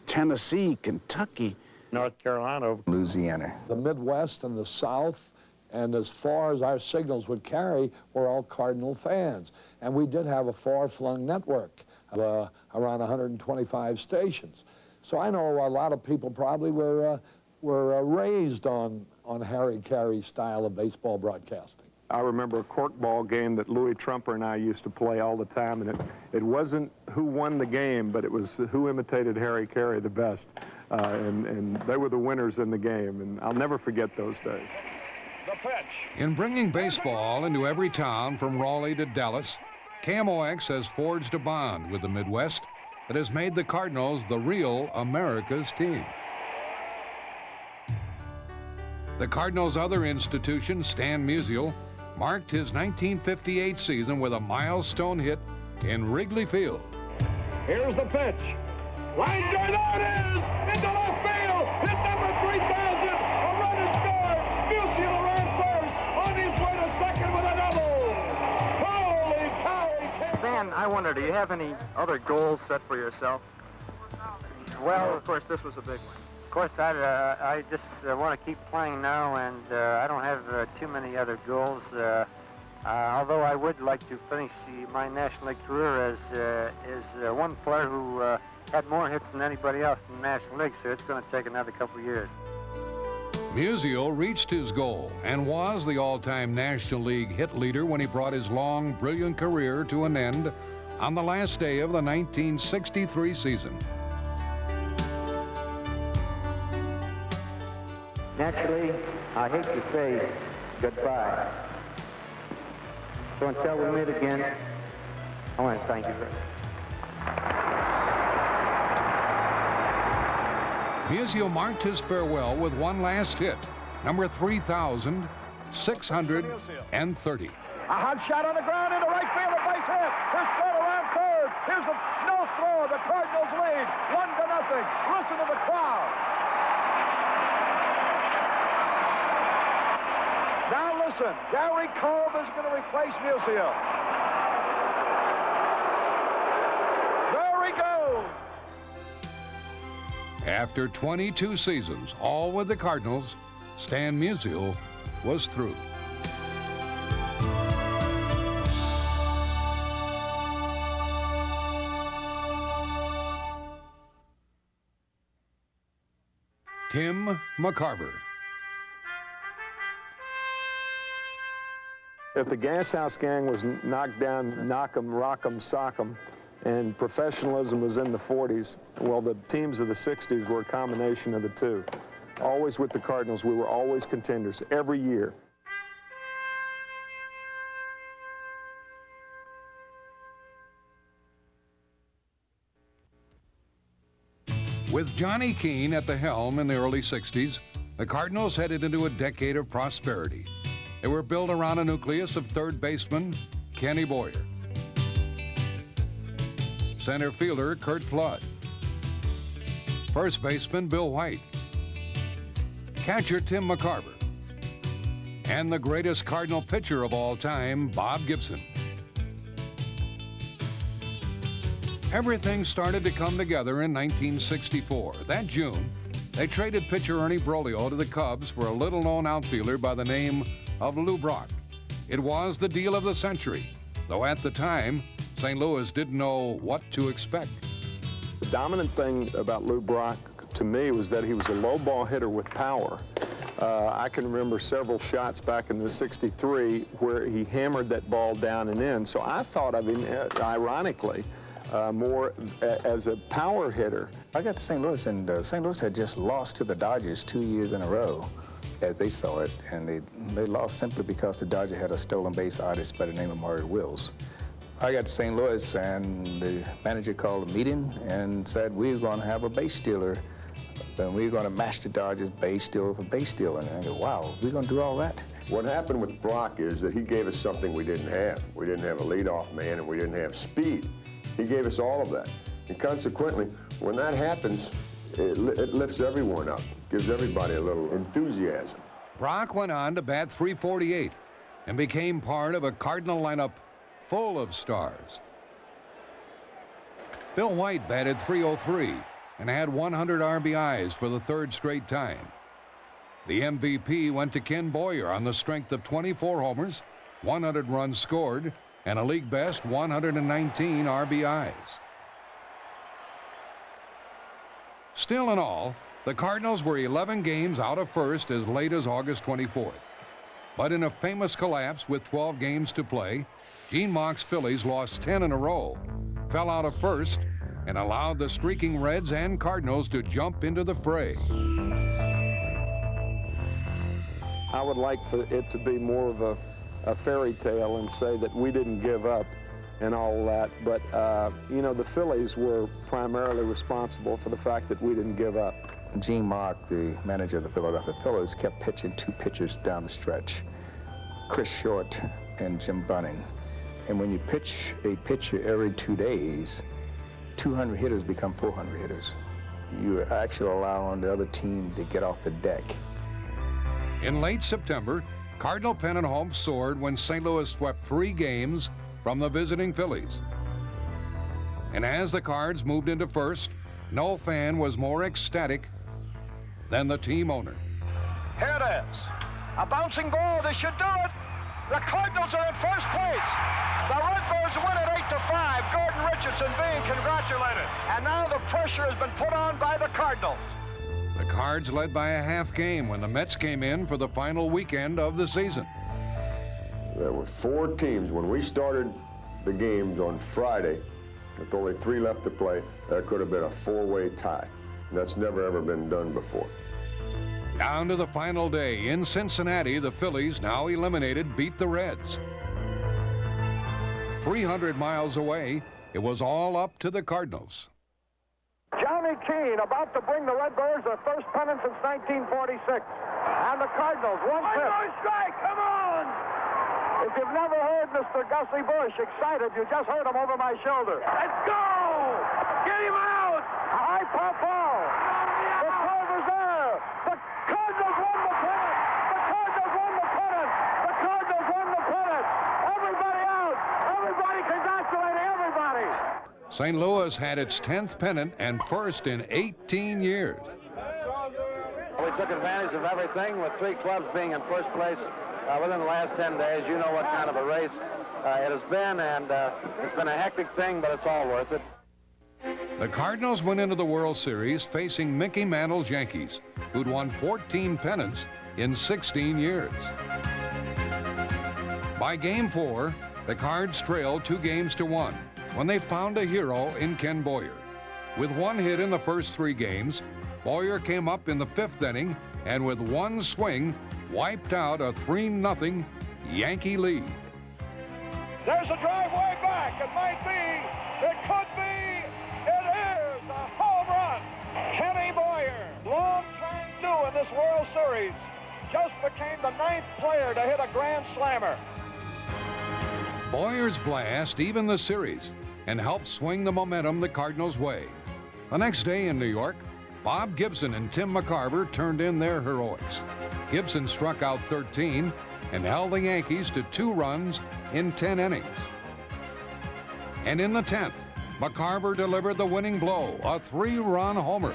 Tennessee, Kentucky, North Carolina, Louisiana. The Midwest and the South, and as far as our signals would carry, were all Cardinal fans. And we did have a far-flung network of around 125 stations. So I know a lot of people probably were raised on Harry Carey's style of baseball broadcasting. I remember a corkball game that Louis Trumper and I used to play all the time, and it wasn't who won the game, but it was who imitated Harry Carey the best. And they were the winners in the game, and I'll never forget those days. The pitch. In bringing baseball into every town from Raleigh to Dallas, KMOX has forged a bond with the Midwest that has made the Cardinals the real America's team. The Cardinals' other institution, Stan Musial, marked his 1958 season with a milestone hit in Wrigley Field. Here's the pitch. Line drive, there it is! Into left field! Hit number 3,000! A run is scored! Musial ran first! On his way to second with a double! Holy cow! Dan, I wonder, do you have any other goals set for yourself? Well, of course, this was a big one. Of course, I just want to keep playing now, and I don't have too many other goals. Although I would like to finish my National League career as one player who had more hits than anybody else in the National League, so it's going to take another couple of years. Musial reached his goal and was the all-time National League hit leader when he brought his long, brilliant career to an end on the last day of the 1963 season. Naturally, I hate to say goodbye. So until we meet again, I want to thank you very much. Musial marked his farewell with one last hit, number 3,630. A hot shot on the ground into right field, a base hit. Here's throw around third. Here's a no throw. The Cardinals lead 1-0. Listen to the crowd. Now listen, Gary Kolb is going to replace Musial. There he goes. After 22 seasons, all with the Cardinals, Stan Musial was through. Tim McCarver. If the Gas House Gang was knocked down, knock 'em, rock 'em, sock 'em, and professionalism was in the 40s, well, the teams of the 60s were a combination of the two. Always with the Cardinals, we were always contenders, every year. With Johnny Keane at the helm in the early 60s, the Cardinals headed into a decade of prosperity. They were built around a nucleus of third baseman Kenny Boyer, center fielder Curt Flood, first baseman Bill White, catcher Tim McCarver, and the greatest Cardinal pitcher of all time, Bob Gibson. Everything started to come together in 1964. That June, they traded pitcher Ernie Broglio to the Cubs for a little-known outfielder by the name of Lou Brock. It was the deal of the century, though at the time, St. Louis didn't know what to expect. The dominant thing about Lou Brock, to me, was that he was a low ball hitter with power. I can remember several shots back in the 63 where he hammered that ball down and in. So I thought of him, ironically, more as a power hitter. I got to St. Louis, and St. Louis had just lost to the Dodgers 2 years in a row, as they saw it, and they lost simply because the Dodgers had a stolen base artist by the name of Marion Wills. I got to St. Louis, and the manager called a meeting and said, we're going to have a base stealer, and we're going to match the Dodgers base stealer for base stealing. And I go, wow, we're going to do all that? What happened with Brock is that he gave us something we didn't have. We didn't have a leadoff man, and we didn't have speed. He gave us all of that. And consequently, when that happens, it lifts everyone up, gives everybody a little enthusiasm. Brock went on to bat .348 and became part of a Cardinal lineup full of stars. Bill White batted .303 and had 100 RBIs for the third straight time. The MVP went to Ken Boyer on the strength of 24 homers, 100 runs scored, and a league-best 119 RBIs. Still in all, the Cardinals were 11 games out of first as late as August 24th. But in a famous collapse with 12 games to play, Gene Mauch's Phillies lost 10 in a row, fell out of first, and allowed the streaking Reds and Cardinals to jump into the fray. I would like for it to be more of a fairy tale and say that we didn't give up and all that. But, you know, the Phillies were primarily responsible for the fact that we didn't give up. Gene Mark, the manager of the Philadelphia Phillies, kept pitching two pitchers down the stretch, Chris Short and Jim Bunning. And when you pitch a pitcher every 2 days, 200 hitters become 400 hitters. You actually allowing the other team to get off the deck. In late September, Cardinal pennant hopes soared when St. Louis swept 3 games from the visiting Phillies. And as the Cards moved into first, no fan was more ecstatic than the team owner. Here it is. A bouncing ball. This should do it. The Cardinals are in first place. The Redbirds win it 8-5. Gordon Richardson being congratulated. And now the pressure has been put on by the Cardinals. The Cards led by a half game when the Mets came in for the final weekend of the season. There were 4 teams. When we started the games on Friday, with only 3 left to play, there could have been a 4-way tie. And that's never, ever been done before. Down to the final day in Cincinnati, the Phillies, now eliminated, beat the Reds. 300 miles away, it was all up to the Cardinals. Johnny Keane about to bring the Redbirds their first pennant since 1946. And the Cardinals, 1-pitch. Strike, come on! If you've never heard Mr. Gussie Busch excited, you just heard him over my shoulder. Let's go! Get him out! A high pop ball. The Clover's there. The Cardinals won the pennant. The Cardinals won the pennant. The Cardinals won the pennant. Everybody out. Everybody congratulating everybody. St. Louis had its 10th pennant and first in 18 years. We took advantage of everything with 3 clubs being in first place within the last 10 days. You know what kind of a race it has been, and it's been a hectic thing, but it's all worth it. The Cardinals went into the World Series facing Mickey Mantle's Yankees, who'd won 14 pennants in 16 years. By Game 4, the Cards trailed 2-1 when they found a hero in Ken Boyer. With 1 hit in the first 3 games, Boyer came up in the 5th inning and with 1 swing, wiped out a 3-0 Yankee lead. There's a drive way back. It might be. It could be. It is a home run. Kenny Boyer, long-time new in this World Series, just became the 9th player to hit a grand slammer. Boyer's blast evened the series and helped swing the momentum the Cardinals' way. The next day in New York, Bob Gibson and Tim McCarver turned in their heroics. Gibson struck out 13 and held the Yankees to 2 runs in 10 innings. And in the 10th, McCarver delivered the winning blow, a 3-run homer.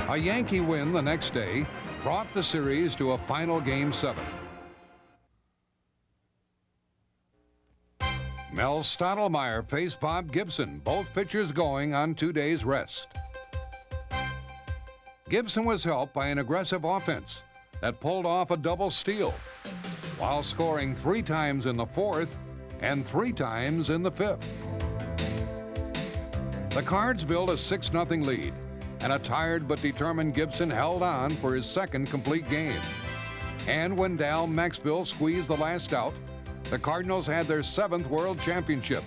A Yankee win the next day brought the series to a final Game 7. Mel Stottlemyre faced Bob Gibson, both pitchers going on 2 days' rest. Gibson was helped by an aggressive offense that pulled off a double steal, while scoring 3 times in the 4th and 3 times in the 5th. The Cards built a 6-0 lead, and a tired but determined Gibson held on for his 2nd complete game. And when Dal Maxfield squeezed the last out, the Cardinals had their 7th World Championship,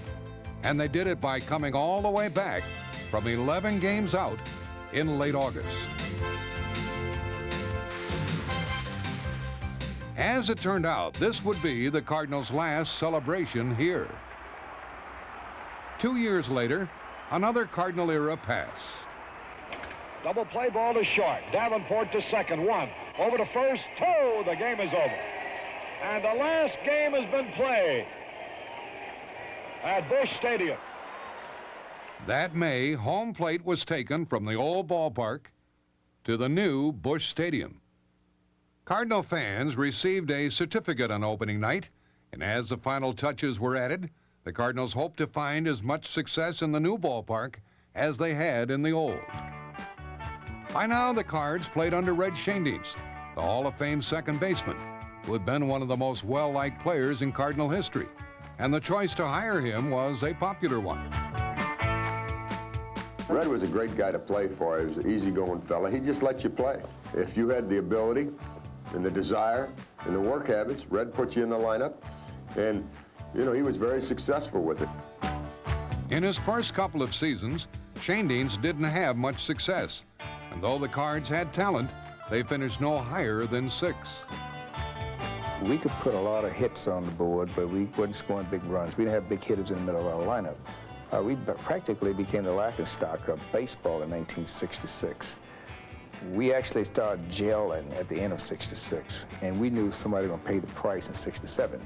and they did it by coming all the way back from 11 games out in late August. As it turned out, this would be the Cardinals' last celebration here. 2 years later, another Cardinal era passed. Double play ball to short. Davenport to second. 1. Over to first. 2. The game is over. And the last game has been played at Busch Stadium. That May, home plate was taken from the old ballpark to the new Busch Stadium. Cardinal fans received a certificate on opening night, and as the final touches were added, the Cardinals hoped to find as much success in the new ballpark as they had in the old. By now, the Cards played under Red Schoendienst, the Hall of Fame second baseman, who had been one of the most well-liked players in Cardinal history, and the choice to hire him was a popular one. Red was a great guy to play for. He was an easygoing fella. He just let you play. If you had the ability and the desire and the work habits, Red put you in the lineup, and, you know, he was very successful with it. In his first couple of seasons, Shandings didn't have much success, and though the Cards had talent, they finished no higher than 6th. We could put a lot of hits on the board, but we wasn't scoring big runs. We didn't have big hitters in the middle of our lineup. We practically became the laughingstock of baseball in 1966. We actually started gelling at the end of '66, and we knew somebody was going to pay the price in '67.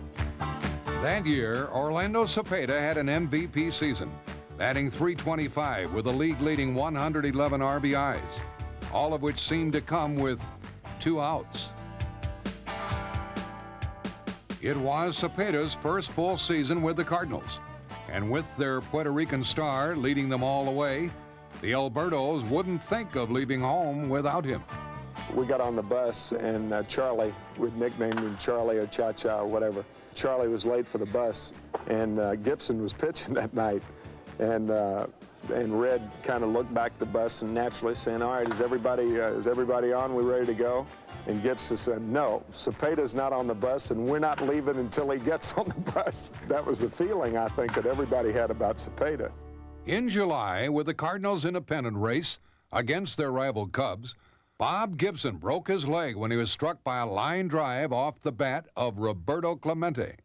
That year, Orlando Cepeda had an MVP season, batting .325 with a league-leading 111 RBIs, all of which seemed to come with 2 outs. It was Cepeda's first full season with the Cardinals, and with their Puerto Rican star leading them all the way, the Albertos wouldn't think of leaving home without him. We got on the bus, and Charlie, we'd nicknamed him Charlie or Cha-Cha or whatever. Charlie was late for the bus, and Gibson was pitching that night. And Red kind of looked back at the bus and naturally saying, all right, is everybody on? We ready to go? And Gibson said, no, Cepeda's not on the bus, and we're not leaving until he gets on the bus. That was the feeling, I think, that everybody had about Cepeda. In July, with the Cardinals in a pennant race against their rival Cubs, Bob Gibson broke his leg when he was struck by a line drive off the bat of Roberto Clemente.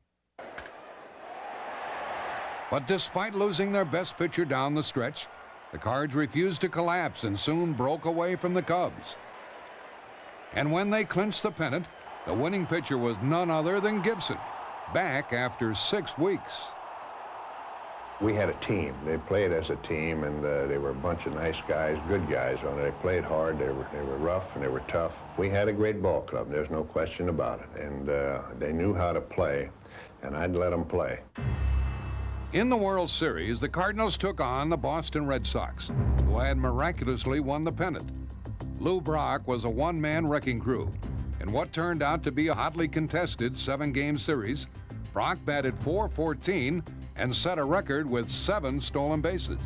But despite losing their best pitcher down the stretch, the Cards refused to collapse and soon broke away from the Cubs. And when they clinched the pennant, the winning pitcher was none other than Gibson, back after 6 weeks. We had a team. They played as a team, and they were a bunch of nice guys, good guys on it. They played hard, they were rough, and they were tough. We had a great ball club, there's no question about it. And they knew how to play, and I'd let them play. In the World Series, the Cardinals took on the Boston Red Sox, who had miraculously won the pennant. Lou Brock was a one-man wrecking crew. In what turned out to be a hotly contested 7-game series, Brock batted .414 and set a record with 7 stolen bases.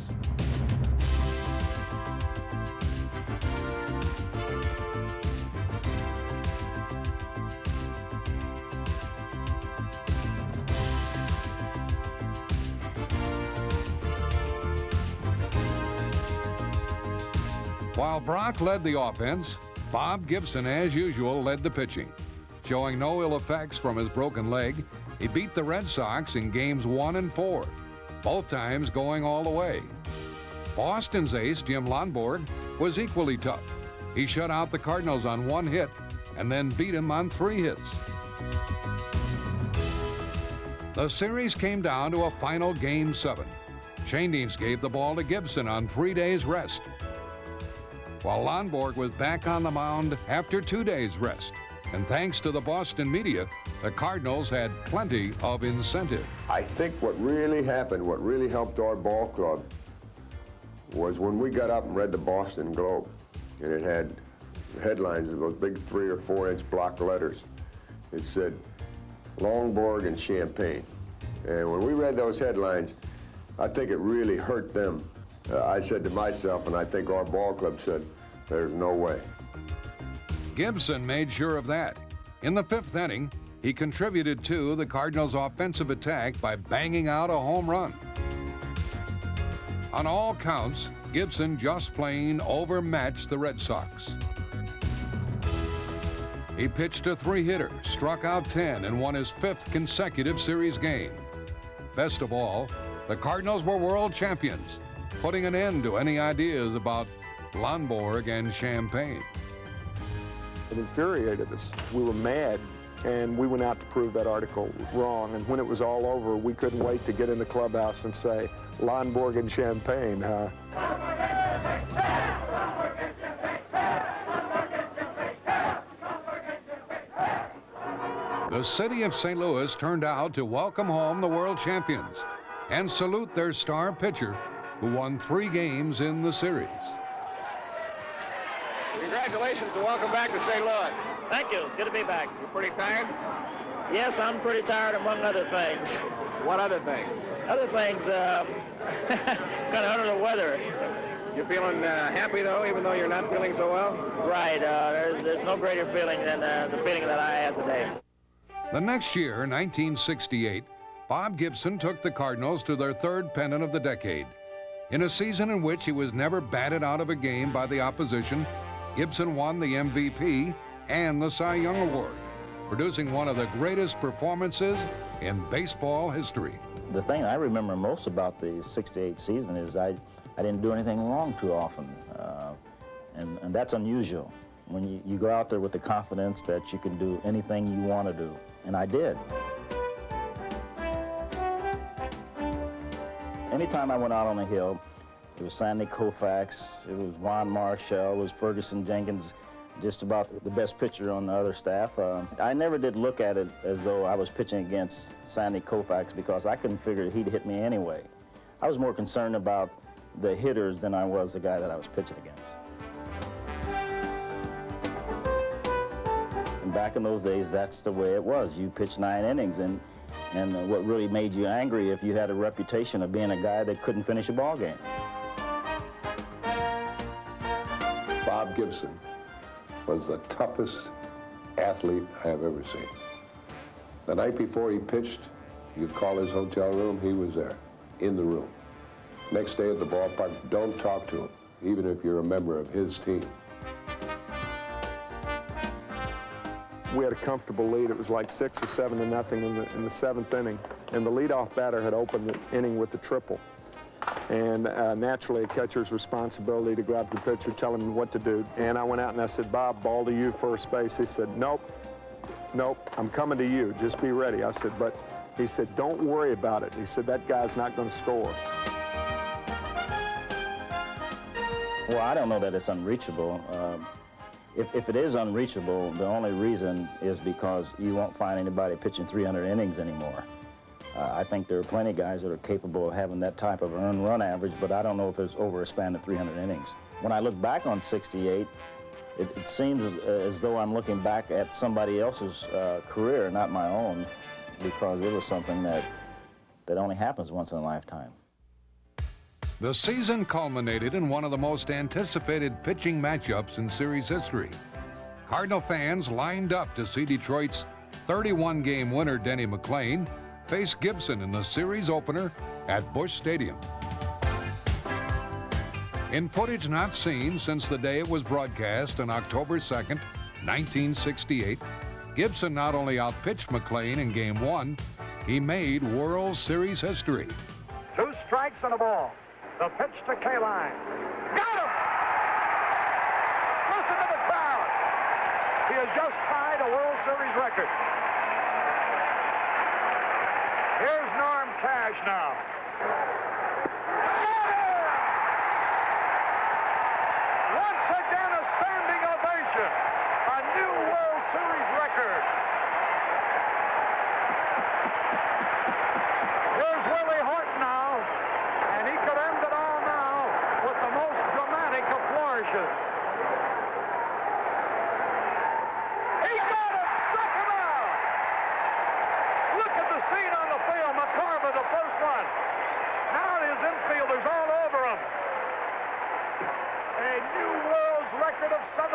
While Brock led the offense, Bob Gibson, as usual, led the pitching. Showing no ill effects from his broken leg, he beat the Red Sox in games 1 and 4, both times going all the way. Boston's ace, Jim Lonborg, was equally tough. He shut out the Cardinals on 1 hit and then beat him on 3 hits. The series came down to a final Game 7. Shandings gave the ball to Gibson on 3 days' rest, while Lonborg was back on the mound after 2 days' rest. And thanks to the Boston media, the Cardinals had plenty of incentive. I think what really happened, what really helped our ball club, was when we got up and read the Boston Globe, and it had headlines of those big 3 or 4 inch block letters. It said, Lonborg and Champagne. And when we read those headlines, I think it really hurt them. I said to myself, and I think our ball club said, there's no way. Gibson made sure of that. In the 5th inning, he contributed to the Cardinals' offensive attack by banging out a home run. On all counts, Gibson just plain overmatched the Red Sox. He pitched a 3-hitter, struck out 10, and won his 5th consecutive series game. Best of all, the Cardinals were world champions, putting an end to any ideas about Lonborg and Champagne. It infuriated us. We were mad, and we went out to prove that article wrong. And when it was all over, we couldn't wait to get in the clubhouse and say, Lonborg and Champagne, huh? The city of St. Louis turned out to welcome home the world champions and salute their star pitcher, who won 3 games in the series. Congratulations and welcome back to St. Louis. Thank you. It's good to be back. You pretty tired? Yes, I'm pretty tired, among other things. What other things? Other things, kind of under the weather. You're feeling happy, though, even though you're not feeling so well? Right. There's no greater feeling than the feeling that I had today. The next year, 1968, Bob Gibson took the Cardinals to their third pennant of the decade. In a season in which he was never batted out of a game by the opposition, Gibson won the MVP and the Cy Young Award, producing one of the greatest performances in baseball history. The thing I remember most about the '68 season is I didn't do anything wrong too often, and that's unusual. When you go out there with the confidence that you can do anything you want to do, and I did. Anytime I went out on the hill, it was Sandy Koufax, it was Juan Marshall, it was Ferguson Jenkins, just about the best pitcher on the other staff. I never did look at it as though I was pitching against Sandy Koufax because I couldn't figure he'd hit me anyway. I was more concerned about the hitters than I was the guy that I was pitching against. And back in those days, that's the way it was. You pitched 9 innings, and what really made you angry if you had a reputation of being a guy that couldn't finish a ball game. Bob Gibson was the toughest athlete I have ever seen. The night before he pitched, you'd call his hotel room, he was there, in the room. Next day at the ballpark, don't talk to him, even if you're a member of his team. We had a comfortable lead. It was like 6 or 7 to nothing in the 7th inning, and the leadoff batter had opened the inning with a triple. And naturally, a catcher's responsibility to go out to the pitcher, tell him what to do. And I went out and I said, Bob, ball to you, first base. He said, nope, I'm coming to you. Just be ready. I said, but he said, don't worry about it. He said, that guy's not going to score. Well, I don't know that it's unreachable. If it is unreachable, the only reason is because you won't find anybody pitching 300 innings anymore. I think there are plenty of guys that are capable of having that type of earned run average, but I don't know if it's over a span of 300 innings. When I look back on '68, it seems as though I'm looking back at somebody else's career, not my own, because it was something that only happens once in a lifetime. The season culminated in one of the most anticipated pitching matchups in series history. Cardinal fans lined up to see Detroit's 31-game winner, Denny McLain, face Gibson in the series opener at Busch Stadium. In footage not seen since the day it was broadcast on October 2nd, 1968, Gibson not only outpitched McLain in Game 1, he made World Series history. 2 strikes and a ball. The pitch to K-Line. Got him! Listen to the crowd. He has just tied a World Series record. Here's Norm Cash now. Once again, a standing ovation. A new World Series record. Here's Willie Horton now, and he could end it all now with the most dramatic of flourishes. He got it! Struck him out! Look at the scene on the field. McCormick, the first one. Now his infielders all over him. A new world's record of 17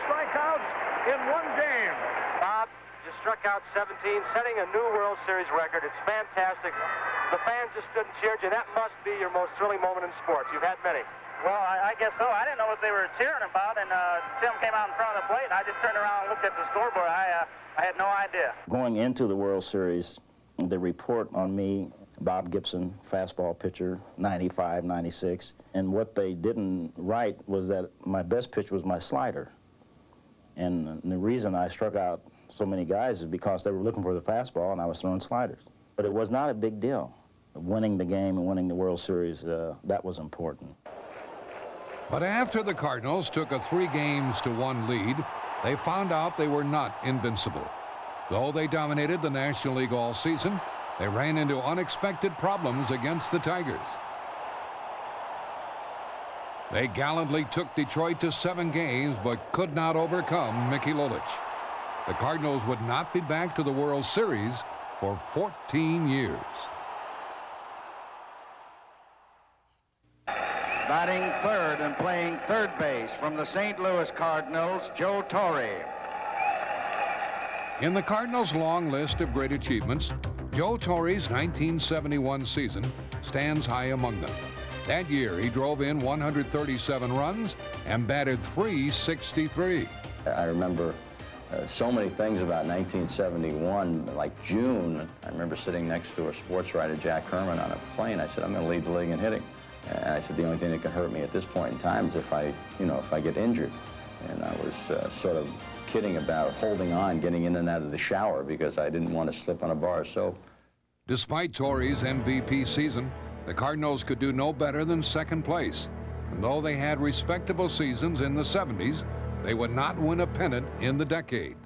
strikeouts in one game. Bob, you struck out 17, setting a new World Series record. It's fantastic. The fans just stood and cheered you. That must be your most thrilling moment in sports. You've had many. Well, I guess so. I didn't know what they were cheering about, and Tim came out in front of the plate, and I just turned around and looked at the scoreboard. I had no idea. Going into the World Series, the report on me, Bob Gibson, fastball pitcher, 95, 96, and what they didn't write was that my best pitch was my slider. And the reason I struck out so many guys is because they were looking for the fastball and I was throwing sliders. But it was not a big deal. Winning the game and winning the World Series, that was important. But after the Cardinals took a 3-1 lead, they found out they were not invincible. Though they dominated the National League all season, they ran into unexpected problems against the Tigers. They gallantly took Detroit to 7 games, but could not overcome Mickey Lolich. The Cardinals would not be back to the World Series for 14 years. Batting third and playing third base from the St. Louis Cardinals, Joe Torre. In the Cardinals' long list of great achievements, Joe Torre's 1971 season stands high among them. That year, he drove in 137 runs and batted .363. I remember so many things about 1971, like June. I remember sitting next to a sports writer, Jack Herman, on a plane. I said, I'm going to lead the league in hitting. And I said, the only thing that can hurt me at this point in time is if I get injured. And I was sort of kidding about holding on, getting in and out of the shower because I didn't want to slip on a bar of soap. Despite Torre's MVP season, the Cardinals could do no better than second place. And though they had respectable seasons in the 70s, they would not win a pennant in the decade.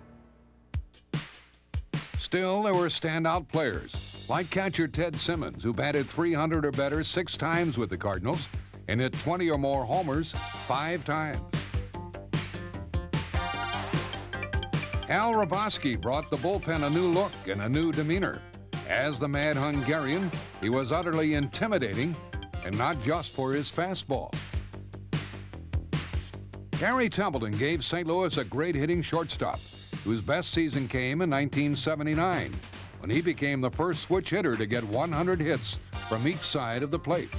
Still, there were standout players, like catcher Ted Simmons, who batted .300 or better 6 times with the Cardinals and hit 20 or more homers 5 times. Al Roboski brought the bullpen a new look and a new demeanor. As the Mad Hungarian, he was utterly intimidating, and not just for his fastball. Gary Templeton gave St. Louis a great hitting shortstop, whose best season came in 1979, when he became the first switch hitter to get 100 hits from each side of the plate.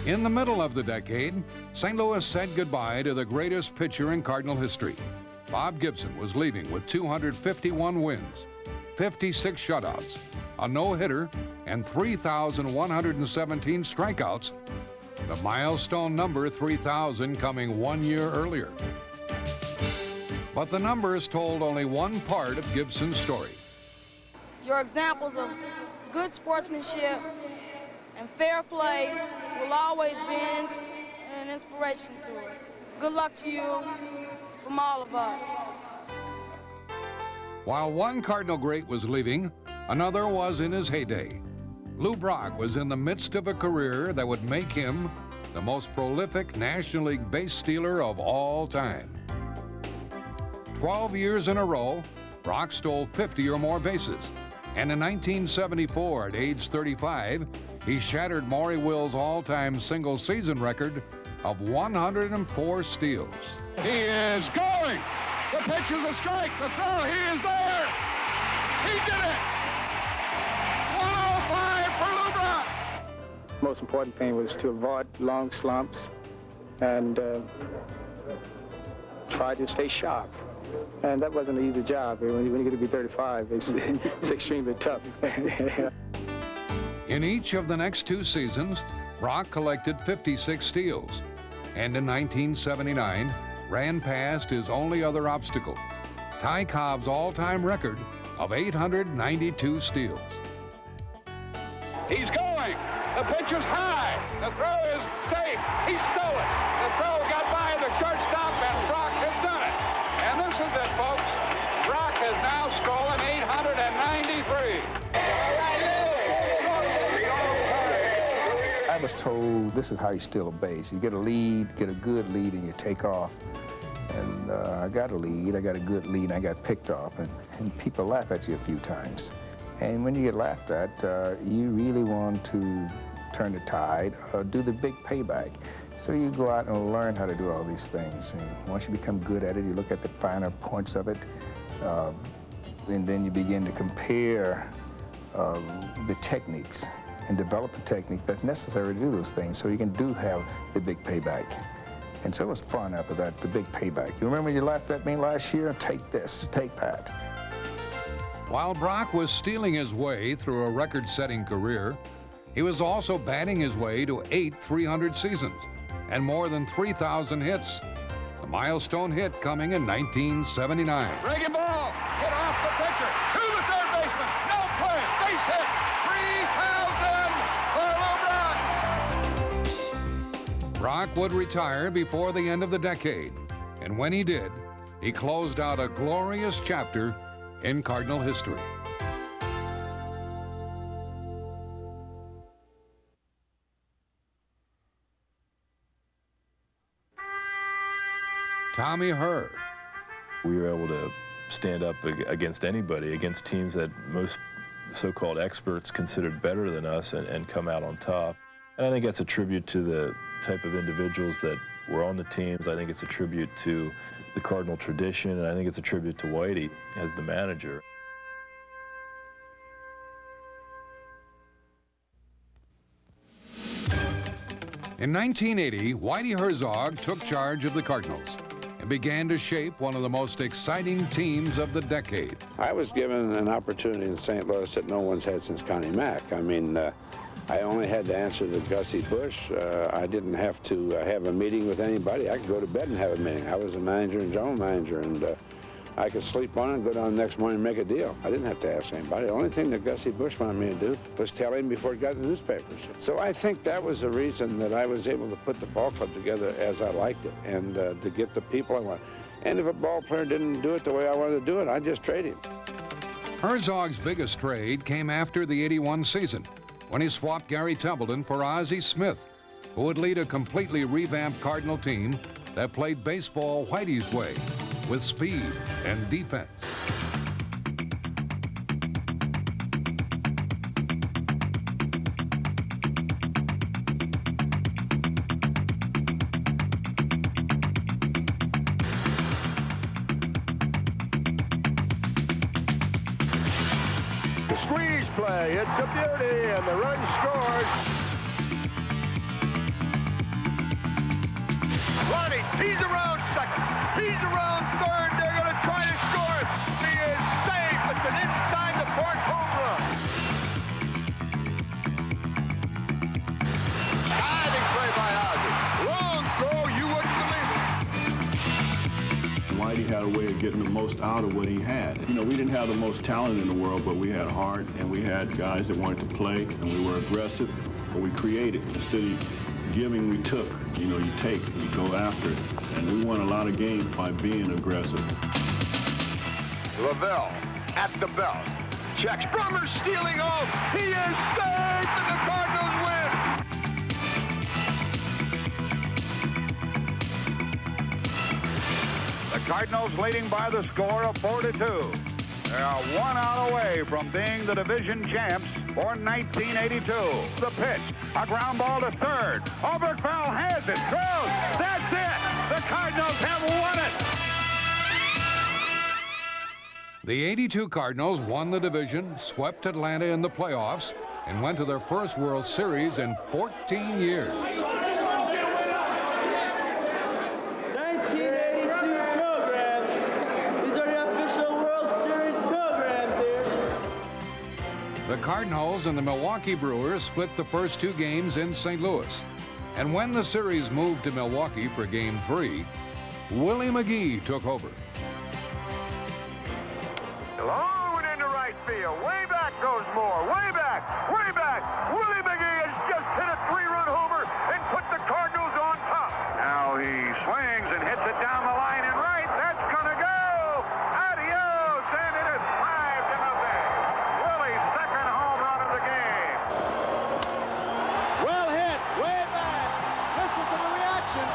In the middle of the decade, St. Louis said goodbye to the greatest pitcher in Cardinal history. Bob Gibson was leaving with 251 wins, 56 shutouts, a no-hitter, and 3,117 strikeouts, the milestone number 3,000 coming 1 year earlier. But the numbers told only one part of Gibson's story. Your examples of good sportsmanship and fair play will always be an inspiration to us. Good luck to you from all of us. While one Cardinal great was leaving, another was in his heyday. Lou Brock was in the midst of a career that would make him the most prolific National League base stealer of all time. 12 years in a row, Brock stole 50 or more bases. And in 1974, at age 35, he shattered Maury Will's all-time single-season record of 104 steals. He is going. The pitch is a strike. The throw, he is there. He did it. 105 for Lou Brock. Most important thing was to avoid long slumps and try to stay sharp. And that wasn't an easy job. When you get to be 35, it's extremely tough. In each of the next 2 seasons, Brock collected 56 steals, and in 1979, ran past his only other obstacle, Ty Cobb's all-time record of 892 steals. He's going. The pitch is high. The throw is safe. He stole it. The throw got by the shortstop, and Brock has done it. And this is it, folks. Brock has now stolen 893. I was told this is how you steal a base. You get a lead, get a good lead, and you take off. And I got a lead, I got a good lead, and I got picked off. And people laugh at you a few times. And when you get laughed at, you really want to turn the tide or do the big payback. So you go out and learn how to do all these things. And once you become good at it, you look at the finer points of it, and then you begin to compare the techniques and develop a technique that's necessary to do those things so you can have the big payback. And so it was fun after that, the big payback. You remember you laughed at me last year? Take this, take that. While Brock was stealing his way through a record-setting career, he was also batting his way to 8 300 seasons and more than 3,000 hits. The milestone hit coming in 1979. Breaking ball. Hit off the pitcher. To the third baseman. No play. Base hit. 3,000 for Lou Brock. Brock would retire before the end of the decade, and when he did, he closed out a glorious chapter in Cardinal history. Tommy Herr. We were able to stand up against anybody, against teams that most so-called experts considered better than us and come out on top. And I think that's a tribute to the type of individuals that were on the teams. I think it's a tribute to the Cardinal tradition, and I think it's a tribute to Whitey as the manager. In 1980, Whitey Herzog took charge of the Cardinals and began to shape one of the most exciting teams of the decade. I was given an opportunity in St. Louis that no one's had since Connie Mack. I mean, I only had to answer to Gussie Busch. I didn't have to have a meeting with anybody. I could go to bed and have a meeting. I was a manager and general manager, and I could sleep on it and go down the next morning and make a deal. I didn't have to ask anybody. The only thing that Gussie Busch wanted me to do was tell him before it got in the newspapers. So I think that was the reason that I was able to put the ball club together as I liked it, and to get the people I want. And if a ball player didn't do it the way I wanted to do it, I'd just trade him. Herzog's biggest trade came after the '81 season, when he swapped Gary Templeton for Ozzie Smith, who would lead a completely revamped Cardinal team that played baseball Whitey's way, with speed and defense. The squeeze play, it's a beauty, and the run scores. Ronnie, he's around second. He's around third. They're going to try to score it. He is safe. It's an inside the park home run. Diving play by Ozzie. Long throw, you wouldn't believe it. Whitey had a way of getting the most out of what he had. You know, we didn't have the most talent in the world, but we had heart, and we had guys that wanted to play, and we were aggressive, but we created. Instead of giving, we took. You know, you take, you go after it. And we won a lot of games by being aggressive. Lavelle at the belt. Checks. Brummer stealing off. He is safe, and the Cardinals win. The Cardinals leading by the score of 4-2. They are 1 out away from being the division champs for 1982. The pitch, a ground ball to third. Oberkfell has it, throws. That's it. The Cardinals have won it. The '82 Cardinals won the division, swept Atlanta in the playoffs, and went to their first World Series in 14 years. 1982 programs. These are the official World Series programs here. The Cardinals and the Milwaukee Brewers split the first 2 games in St. Louis. And when the series moved to Milwaukee for Game 3, Willie McGee took over. Long one into right field. Way back goes Moore. Way back. Way back. Willie McGee has just hit a 3-run homer and put the Cardinals on top. Now he swings and hits it down the line and right. That's going to go. Adios. And it is 5-0. Willie's second home run of the game. Well hit, way back. Listen to the reaction.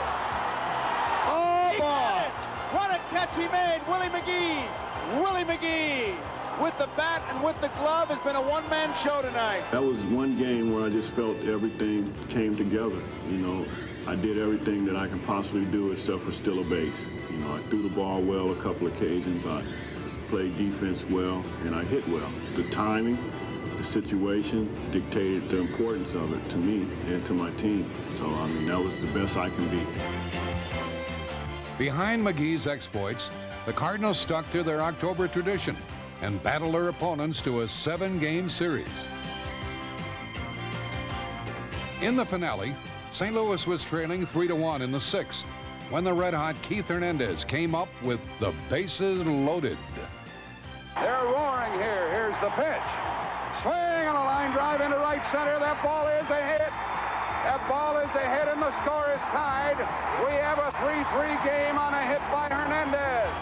Oh, boy. What a catch he made, Willie McGee. Willie McGee, with the bat and with the glove, has been a one-man show tonight. That was one game where I just felt everything came together. You know, I did everything that I can possibly do except for steal a base. You know, I threw the ball well a couple occasions. I played defense well, and I hit well. The timing, the situation dictated the importance of it to me and to my team. So, I mean, that was the best I can be. Behind McGee's exploits, the Cardinals stuck to their October tradition and battled their opponents to a 7-game series. In the finale, St. Louis was trailing 3-1 in the 6th when the red-hot Keith Hernandez came up with the bases loaded. They're roaring here. Here's the pitch. Swing on a line drive into right center. That ball is a hit. That ball is a hit, and the score is tied. We have a 3-3 game on a hit by Hernandez.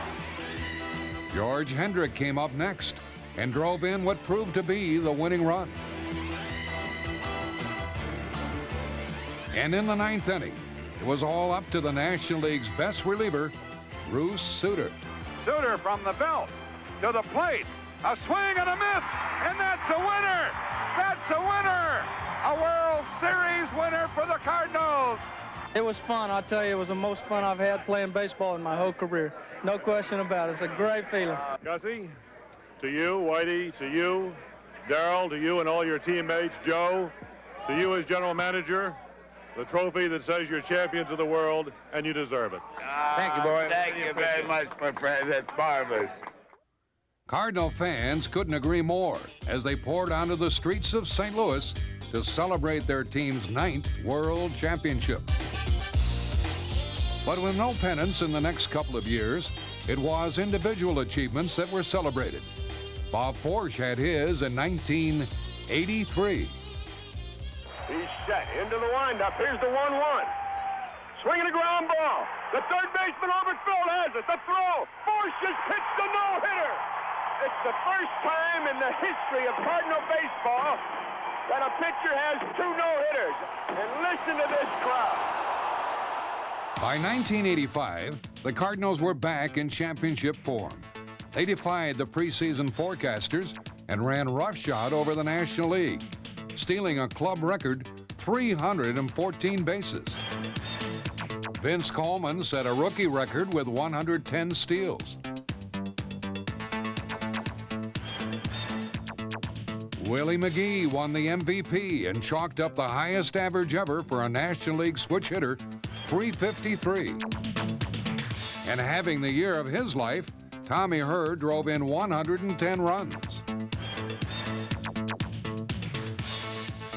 George Hendrick came up next and drove in what proved to be the winning run. And in the 9th inning, it was all up to the National League's best reliever, Bruce Sutter. Sutter from the belt to the plate. A swing and a miss, and that's a winner! That's a winner! A World Series winner for the Cardinals! It was fun. I'll tell you, it was the most fun I've had playing baseball in my whole career. No question about it. It's a great feeling. Gussie, to you, Whitey, to you, Darryl, to you and all your teammates, Joe, to you as general manager, the trophy that says you're champions of the world, and you deserve it. Thank you, boy. Thank you very much, my friend. That's marvelous. Cardinal fans couldn't agree more as they poured onto the streets of St. Louis to celebrate their team's 9th World Championship. But with no pennants in the next couple of years, it was individual achievements that were celebrated. Bob Frisch had his in 1983. He's set into the windup. Here's the 1-1. Swinging a ground ball. The third baseman Overfield has it. The throw. Frisch has pitched a no-hitter. It's the first time in the history of Cardinal baseball that a pitcher has 2 no-hitters. And listen to this crowd. By 1985, the Cardinals were back in championship form. They defied the preseason forecasters and ran roughshod over the National League, stealing a club record 314 bases. Vince Coleman set a rookie record with 110 steals. Willie McGee won the MVP and chalked up the highest average ever for a National League switch hitter, 353. And having the year of his life, Tommy Herr drove in 110 runs.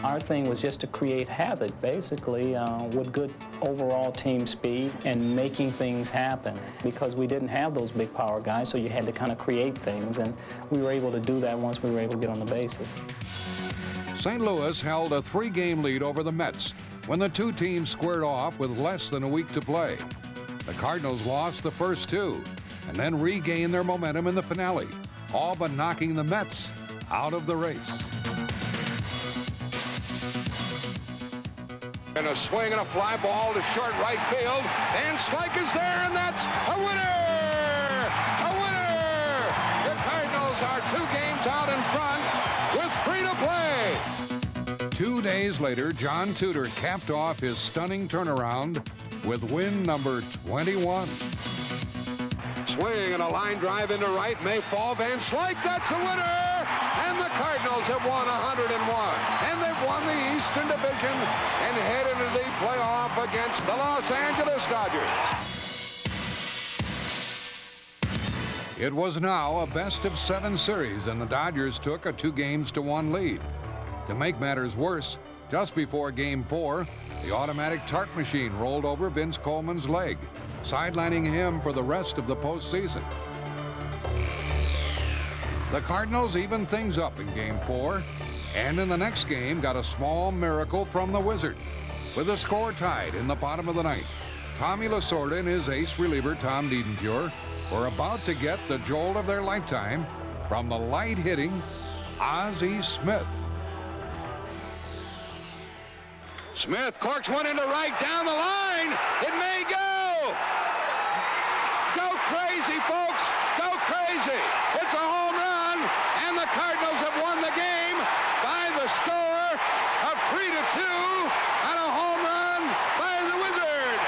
Our thing was just to create havoc, basically, with good overall team speed and making things happen, because we didn't have those big power guys, so you had to kind of create things, and we were able to do that once we were able to get on the bases. St. Louis held a 3-game lead over the Mets when the two teams squared off with less than a week to play. The Cardinals lost the first 2 and then regained their momentum in the finale, all but knocking the Mets out of the race. And a swing and a fly ball to short right field. And Slike is there, and that's a winner! A winner! The Cardinals are 2 games out in front with 3 to play. 2 days later, John Tudor capped off his stunning turnaround with win number 21. Swing and a line drive into right. May fall. Van Slyke, that's a winner! And the Cardinals have won 101. And they've won the Eastern Division and head into the playoff against the Los Angeles Dodgers. It was now a best-of-7 series, and the Dodgers took a 2-1 lead. To make matters worse, just before Game 4, the automatic tarp machine rolled over Vince Coleman's leg, sidelining him for the rest of the postseason. The Cardinals evened things up in Game 4, and in the next game got a small miracle from the Wizard. With the score tied in the bottom of the 9th, Tommy Lasorda and his ace reliever Tom Niedenfuhr were about to get the jolt of their lifetime from the light-hitting Ozzie Smith. Smith corks one into right, down the line. It may go. Go crazy, folks. Go crazy. It's a home run, and the Cardinals have won the game by the score of 3-2 on a home run by the Wizard.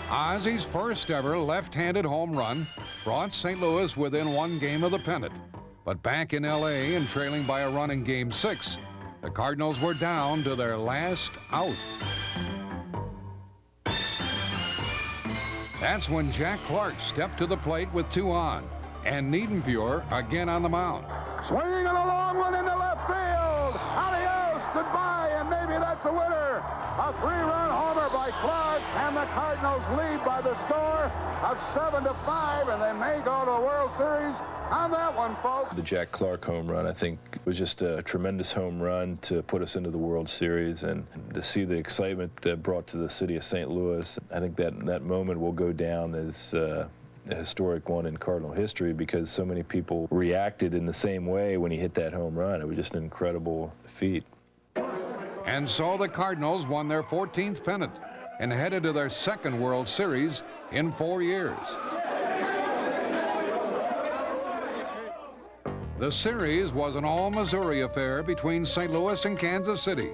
Ozzie's first ever left-handed home run brought St. Louis within 1 game of the pennant. But back in L.A. and trailing by a run in Game 6, the Cardinals were down to their last out. That's when Jack Clark stepped to the plate with 2 on, and Niedenfuhr again on the mound. Swinging a long one into left field. Adios, goodbye, and maybe that's a winner. A 3-run homer by Clark, and the Cardinals lead by the score of 7-5, and they may go to the World Series on that one, folks. The Jack Clark home run, I think, was just a tremendous home run to put us into the World Series, and to see the excitement that brought to the city of St. Louis. I think that moment will go down as a historic one in Cardinal history, because so many people reacted in the same way when he hit that home run. It was just an incredible feat. And so the Cardinals won their 14th pennant and headed to their 2nd World Series in 4 years. The series was an all-Missouri affair between St. Louis and Kansas City.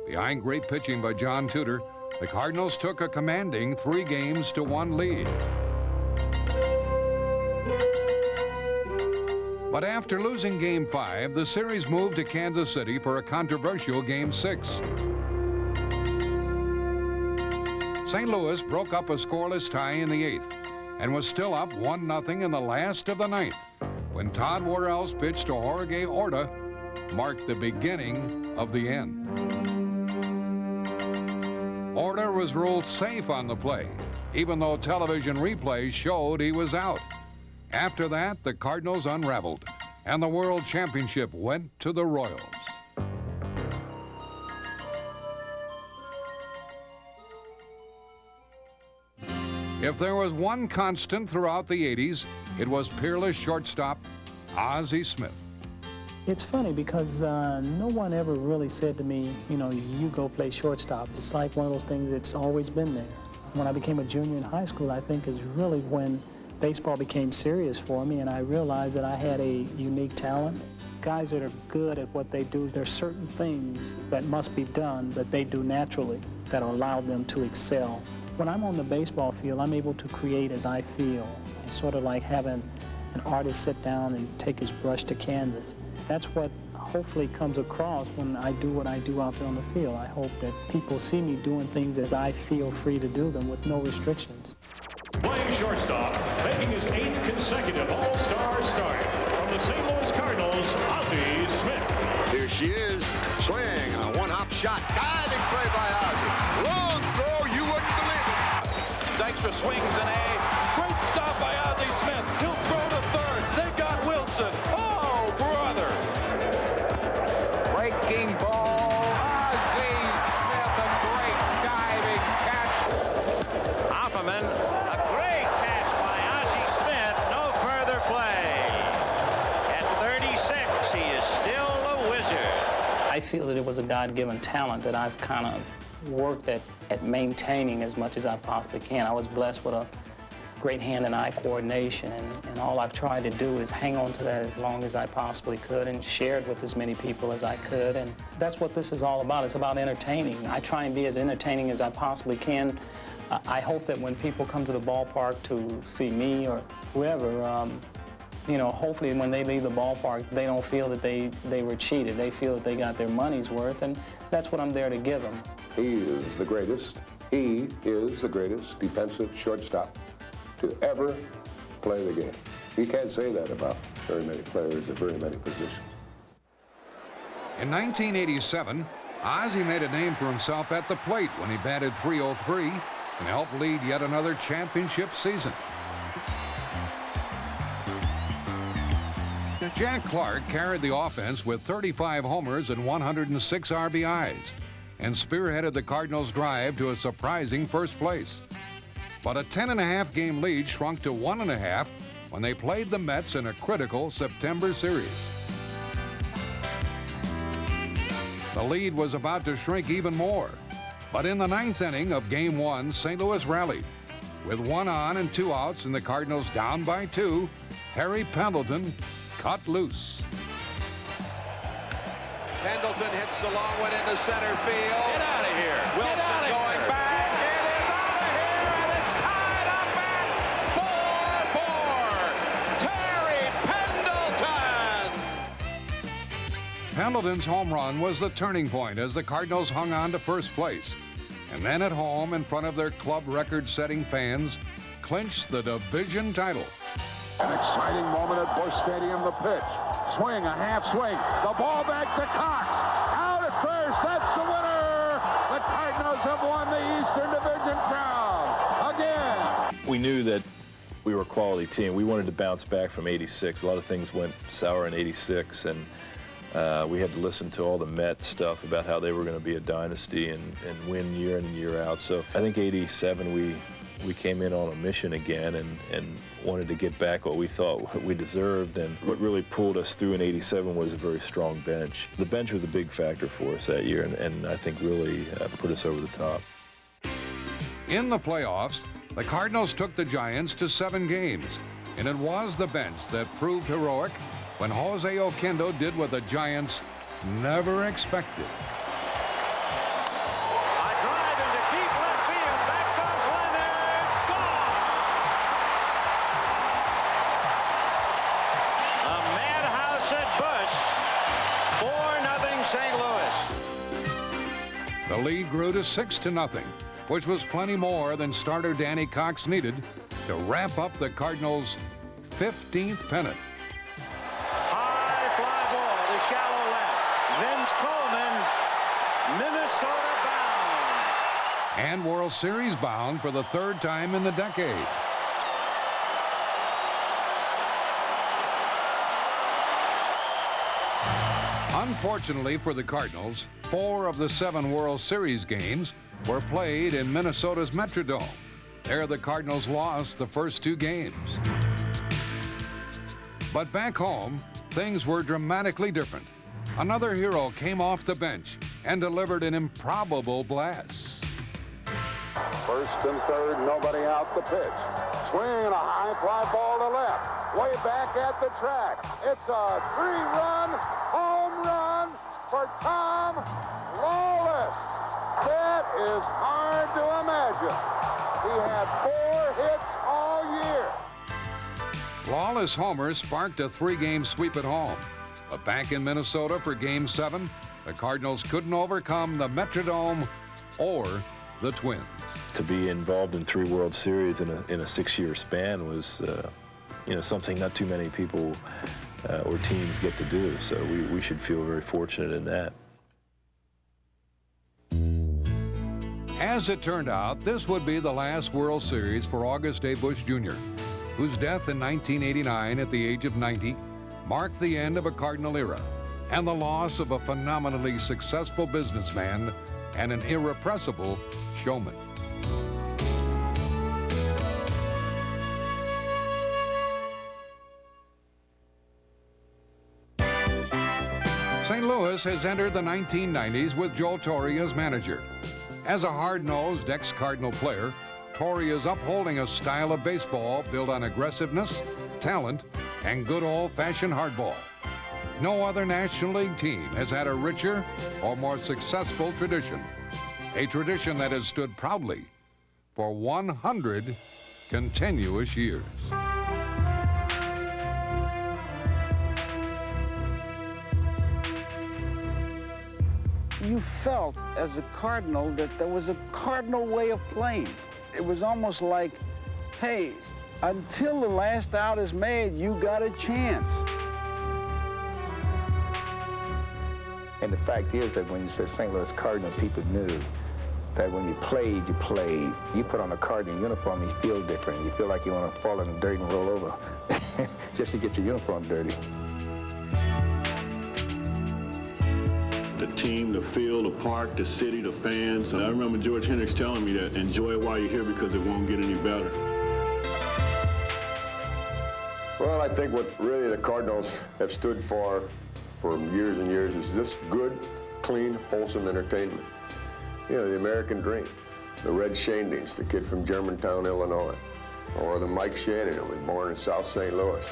Behind great pitching by John Tudor, the Cardinals took a commanding 3-1 lead. But after losing Game 5, the series moved to Kansas City for a controversial Game 6. St. Louis broke up a scoreless tie in the 8th and was still up 1-0 in the last of the 9th when Todd Worrell's pitch to Jorge Orta marked the beginning of the end. Orta was ruled safe on the play, even though television replays showed he was out. After that, the Cardinals unraveled, and the World Championship went to the Royals. If there was one constant throughout the 80s, it was peerless shortstop Ozzie Smith. It's funny because no one ever really said to me, you know, you go play shortstop. It's like one of those things that's always been there. When I became a junior in high school, I think is really when baseball became serious for me, and I realized that I had a unique talent. Guys that are good at what they do, there's certain things that must be done that they do naturally that allow them to excel. When I'm on the baseball field, I'm able to create as I feel. It's sort of like having an artist sit down and take his brush to canvas. That's what hopefully comes across when I do what I do out there on the field. I hope that people see me doing things as I feel free to do them with no restrictions. Playing shortstop, making his 8th consecutive All-Star start from the St. Louis Cardinals, Ozzie Smith. Here she is, swing, a one-hop shot, diving play by Ozzie. Long throw, you wouldn't believe it. Dykstra swings and a great stop by Ozzie Smith. He'll throw to third. They got Wilson. Oh, brother. Breaking ball, Ozzie Smith, a great diving catch. Offerman, a great catch by Ozzie Smith, no further play. At 36, he is still a wizard. I feel that it was a God-given talent that I've kind of worked at maintaining as much as I possibly can. I was blessed with a great hand and eye coordination, and all I've tried to do is hang on to that as long as I possibly could and share it with as many people as I could, and that's what this is all about. It's about entertaining. I try and be as entertaining as I possibly can. I hope that when people come to the ballpark to see me or whoever, you know, hopefully when they leave the ballpark, they don't feel that they were cheated. They feel that they got their money's worth, and that's what I'm there to give them. He is the greatest. He is the greatest defensive shortstop to ever play the game. You can't say that about very many players at very many positions. In 1987, Ozzie made a name for himself at the plate when he batted .303 and helped lead yet another championship season. Jack Clark carried the offense with 35 homers and 106 RBIs and spearheaded the Cardinals' drive to a surprising first place. But a 10.5 game lead shrunk to 1.5 when they played the Mets in a critical September series. The lead was about to shrink even more, but in the 9th inning of Game 1, St. Louis rallied. With 1 on and 2 outs and the Cardinals down by 2, Harry Pendleton cut loose. Pendleton hits the long one into center field. Get out of here. Wilson going back. It is out of here, and it's tied up at 4-4. Terry Pendleton. Pendleton's home run was the turning point as the Cardinals hung on to first place. And then at home, in front of their club record-setting fans, clinched the division title. An exciting moment at Busch Stadium, the pitch. Swing, a half swing. The ball back to Cox. Out at first, that's the winner. The Cardinals have won the Eastern Division crown again. We knew that we were a quality team. We wanted to bounce back from '86. A lot of things went sour in '86, and we had to listen to all the Met stuff about how they were going to be a dynasty and win year in and year out. So I think '87 we came in on a mission again and wanted to get back what we thought we deserved, and what really pulled us through in '87 was a very strong bench. The bench was a big factor for us that year, and I think really put us over the top. In the playoffs, the Cardinals took the Giants to 7 games, and it was the bench that proved heroic when Jose Oquendo did what the Giants never expected. A drive into deep left field. Back comes Leonard. Gone. A madhouse at Busch. 4-0 St. Louis. The lead grew to 6-0, which was plenty more than starter Danny Cox needed to wrap up the Cardinals' 15th pennant. High fly ball to shallow left. Vince Coleman, Minnesota bound. And World Series bound for the third time in the decade. Unfortunately for the Cardinals, 4 of the 7 World Series games were played in Minnesota's Metrodome. There, the Cardinals lost the first 2 games. But back home, things were dramatically different. Another hero came off the bench and delivered an improbable blast. First and third, nobody out. The pitch. Swing and a high fly ball to left. Way back at the track. It's a 3-run home run for Tom Lawless. That is hard to imagine. He had 4 hits all year. Lawless homers sparked a 3-game sweep at home. But back in Minnesota for Game 7, the Cardinals couldn't overcome the Metrodome or the Twins. To be involved in 3 World Series in a 6-year span was, something not too many people or teams get to do. So we should feel very fortunate in that. As it turned out, this would be the last World Series for August A. Busch Jr., whose death in 1989 at the age of 90 marked the end of a Cardinal era and the loss of a phenomenally successful businessman and an irrepressible showman. St. Louis has entered the 1990s with Joe Torre as manager. As a hard-nosed ex-Cardinal player, Torre is upholding a style of baseball built on aggressiveness, talent, and good old-fashioned hardball. No other National League team has had a richer or more successful tradition, a tradition that has stood proudly for 100 continuous years. You felt as a Cardinal that there was a Cardinal way of playing. It was almost like, hey, until the last out is made, you got a chance. And the fact is that when you said St. Louis Cardinal, people knew that when you played, you played. You put on a Cardinal uniform, you feel different. You feel like you want to fall in the dirt and roll over just to get your uniform dirty. The team, the field, the park, the city, the fans. I remember George Hendricks telling me that enjoy it while you're here because it won't get any better. Well, I think what really the Cardinals have stood for years and years is this good, clean, wholesome entertainment. You know, the American dream. The Red Shandings, the kid from Germantown, Illinois, or the Mike Shannon, who was born in South St. Louis,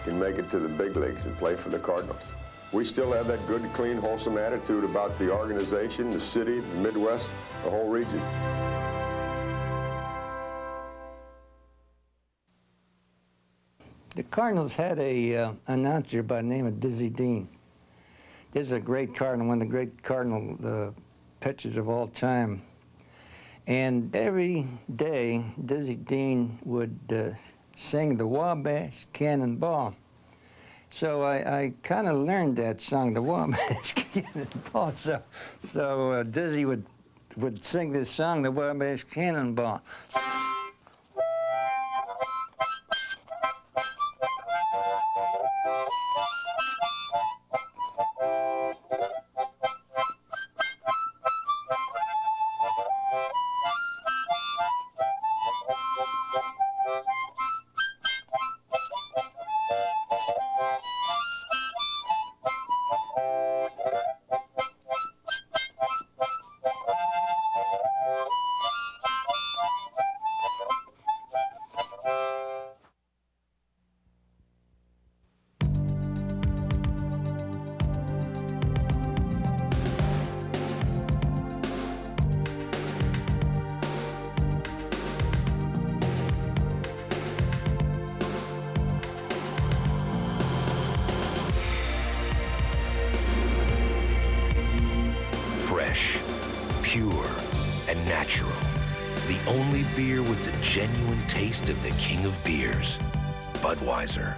can make it to the big leagues and play for the Cardinals. We still have that good, clean, wholesome attitude about the organization, the city, the Midwest, the whole region. The Cardinals had a announcer by the name of Dizzy Dean. This is a great Cardinal, one of the great Cardinal pitchers of all time. And every day, Dizzy Dean would sing the Wabash Cannonball. So I kind of learned that song, the Wabash Cannonball. So Dizzy would sing this song, the Wabash Cannonball. only beer with the genuine taste of the king of beers, Budweiser.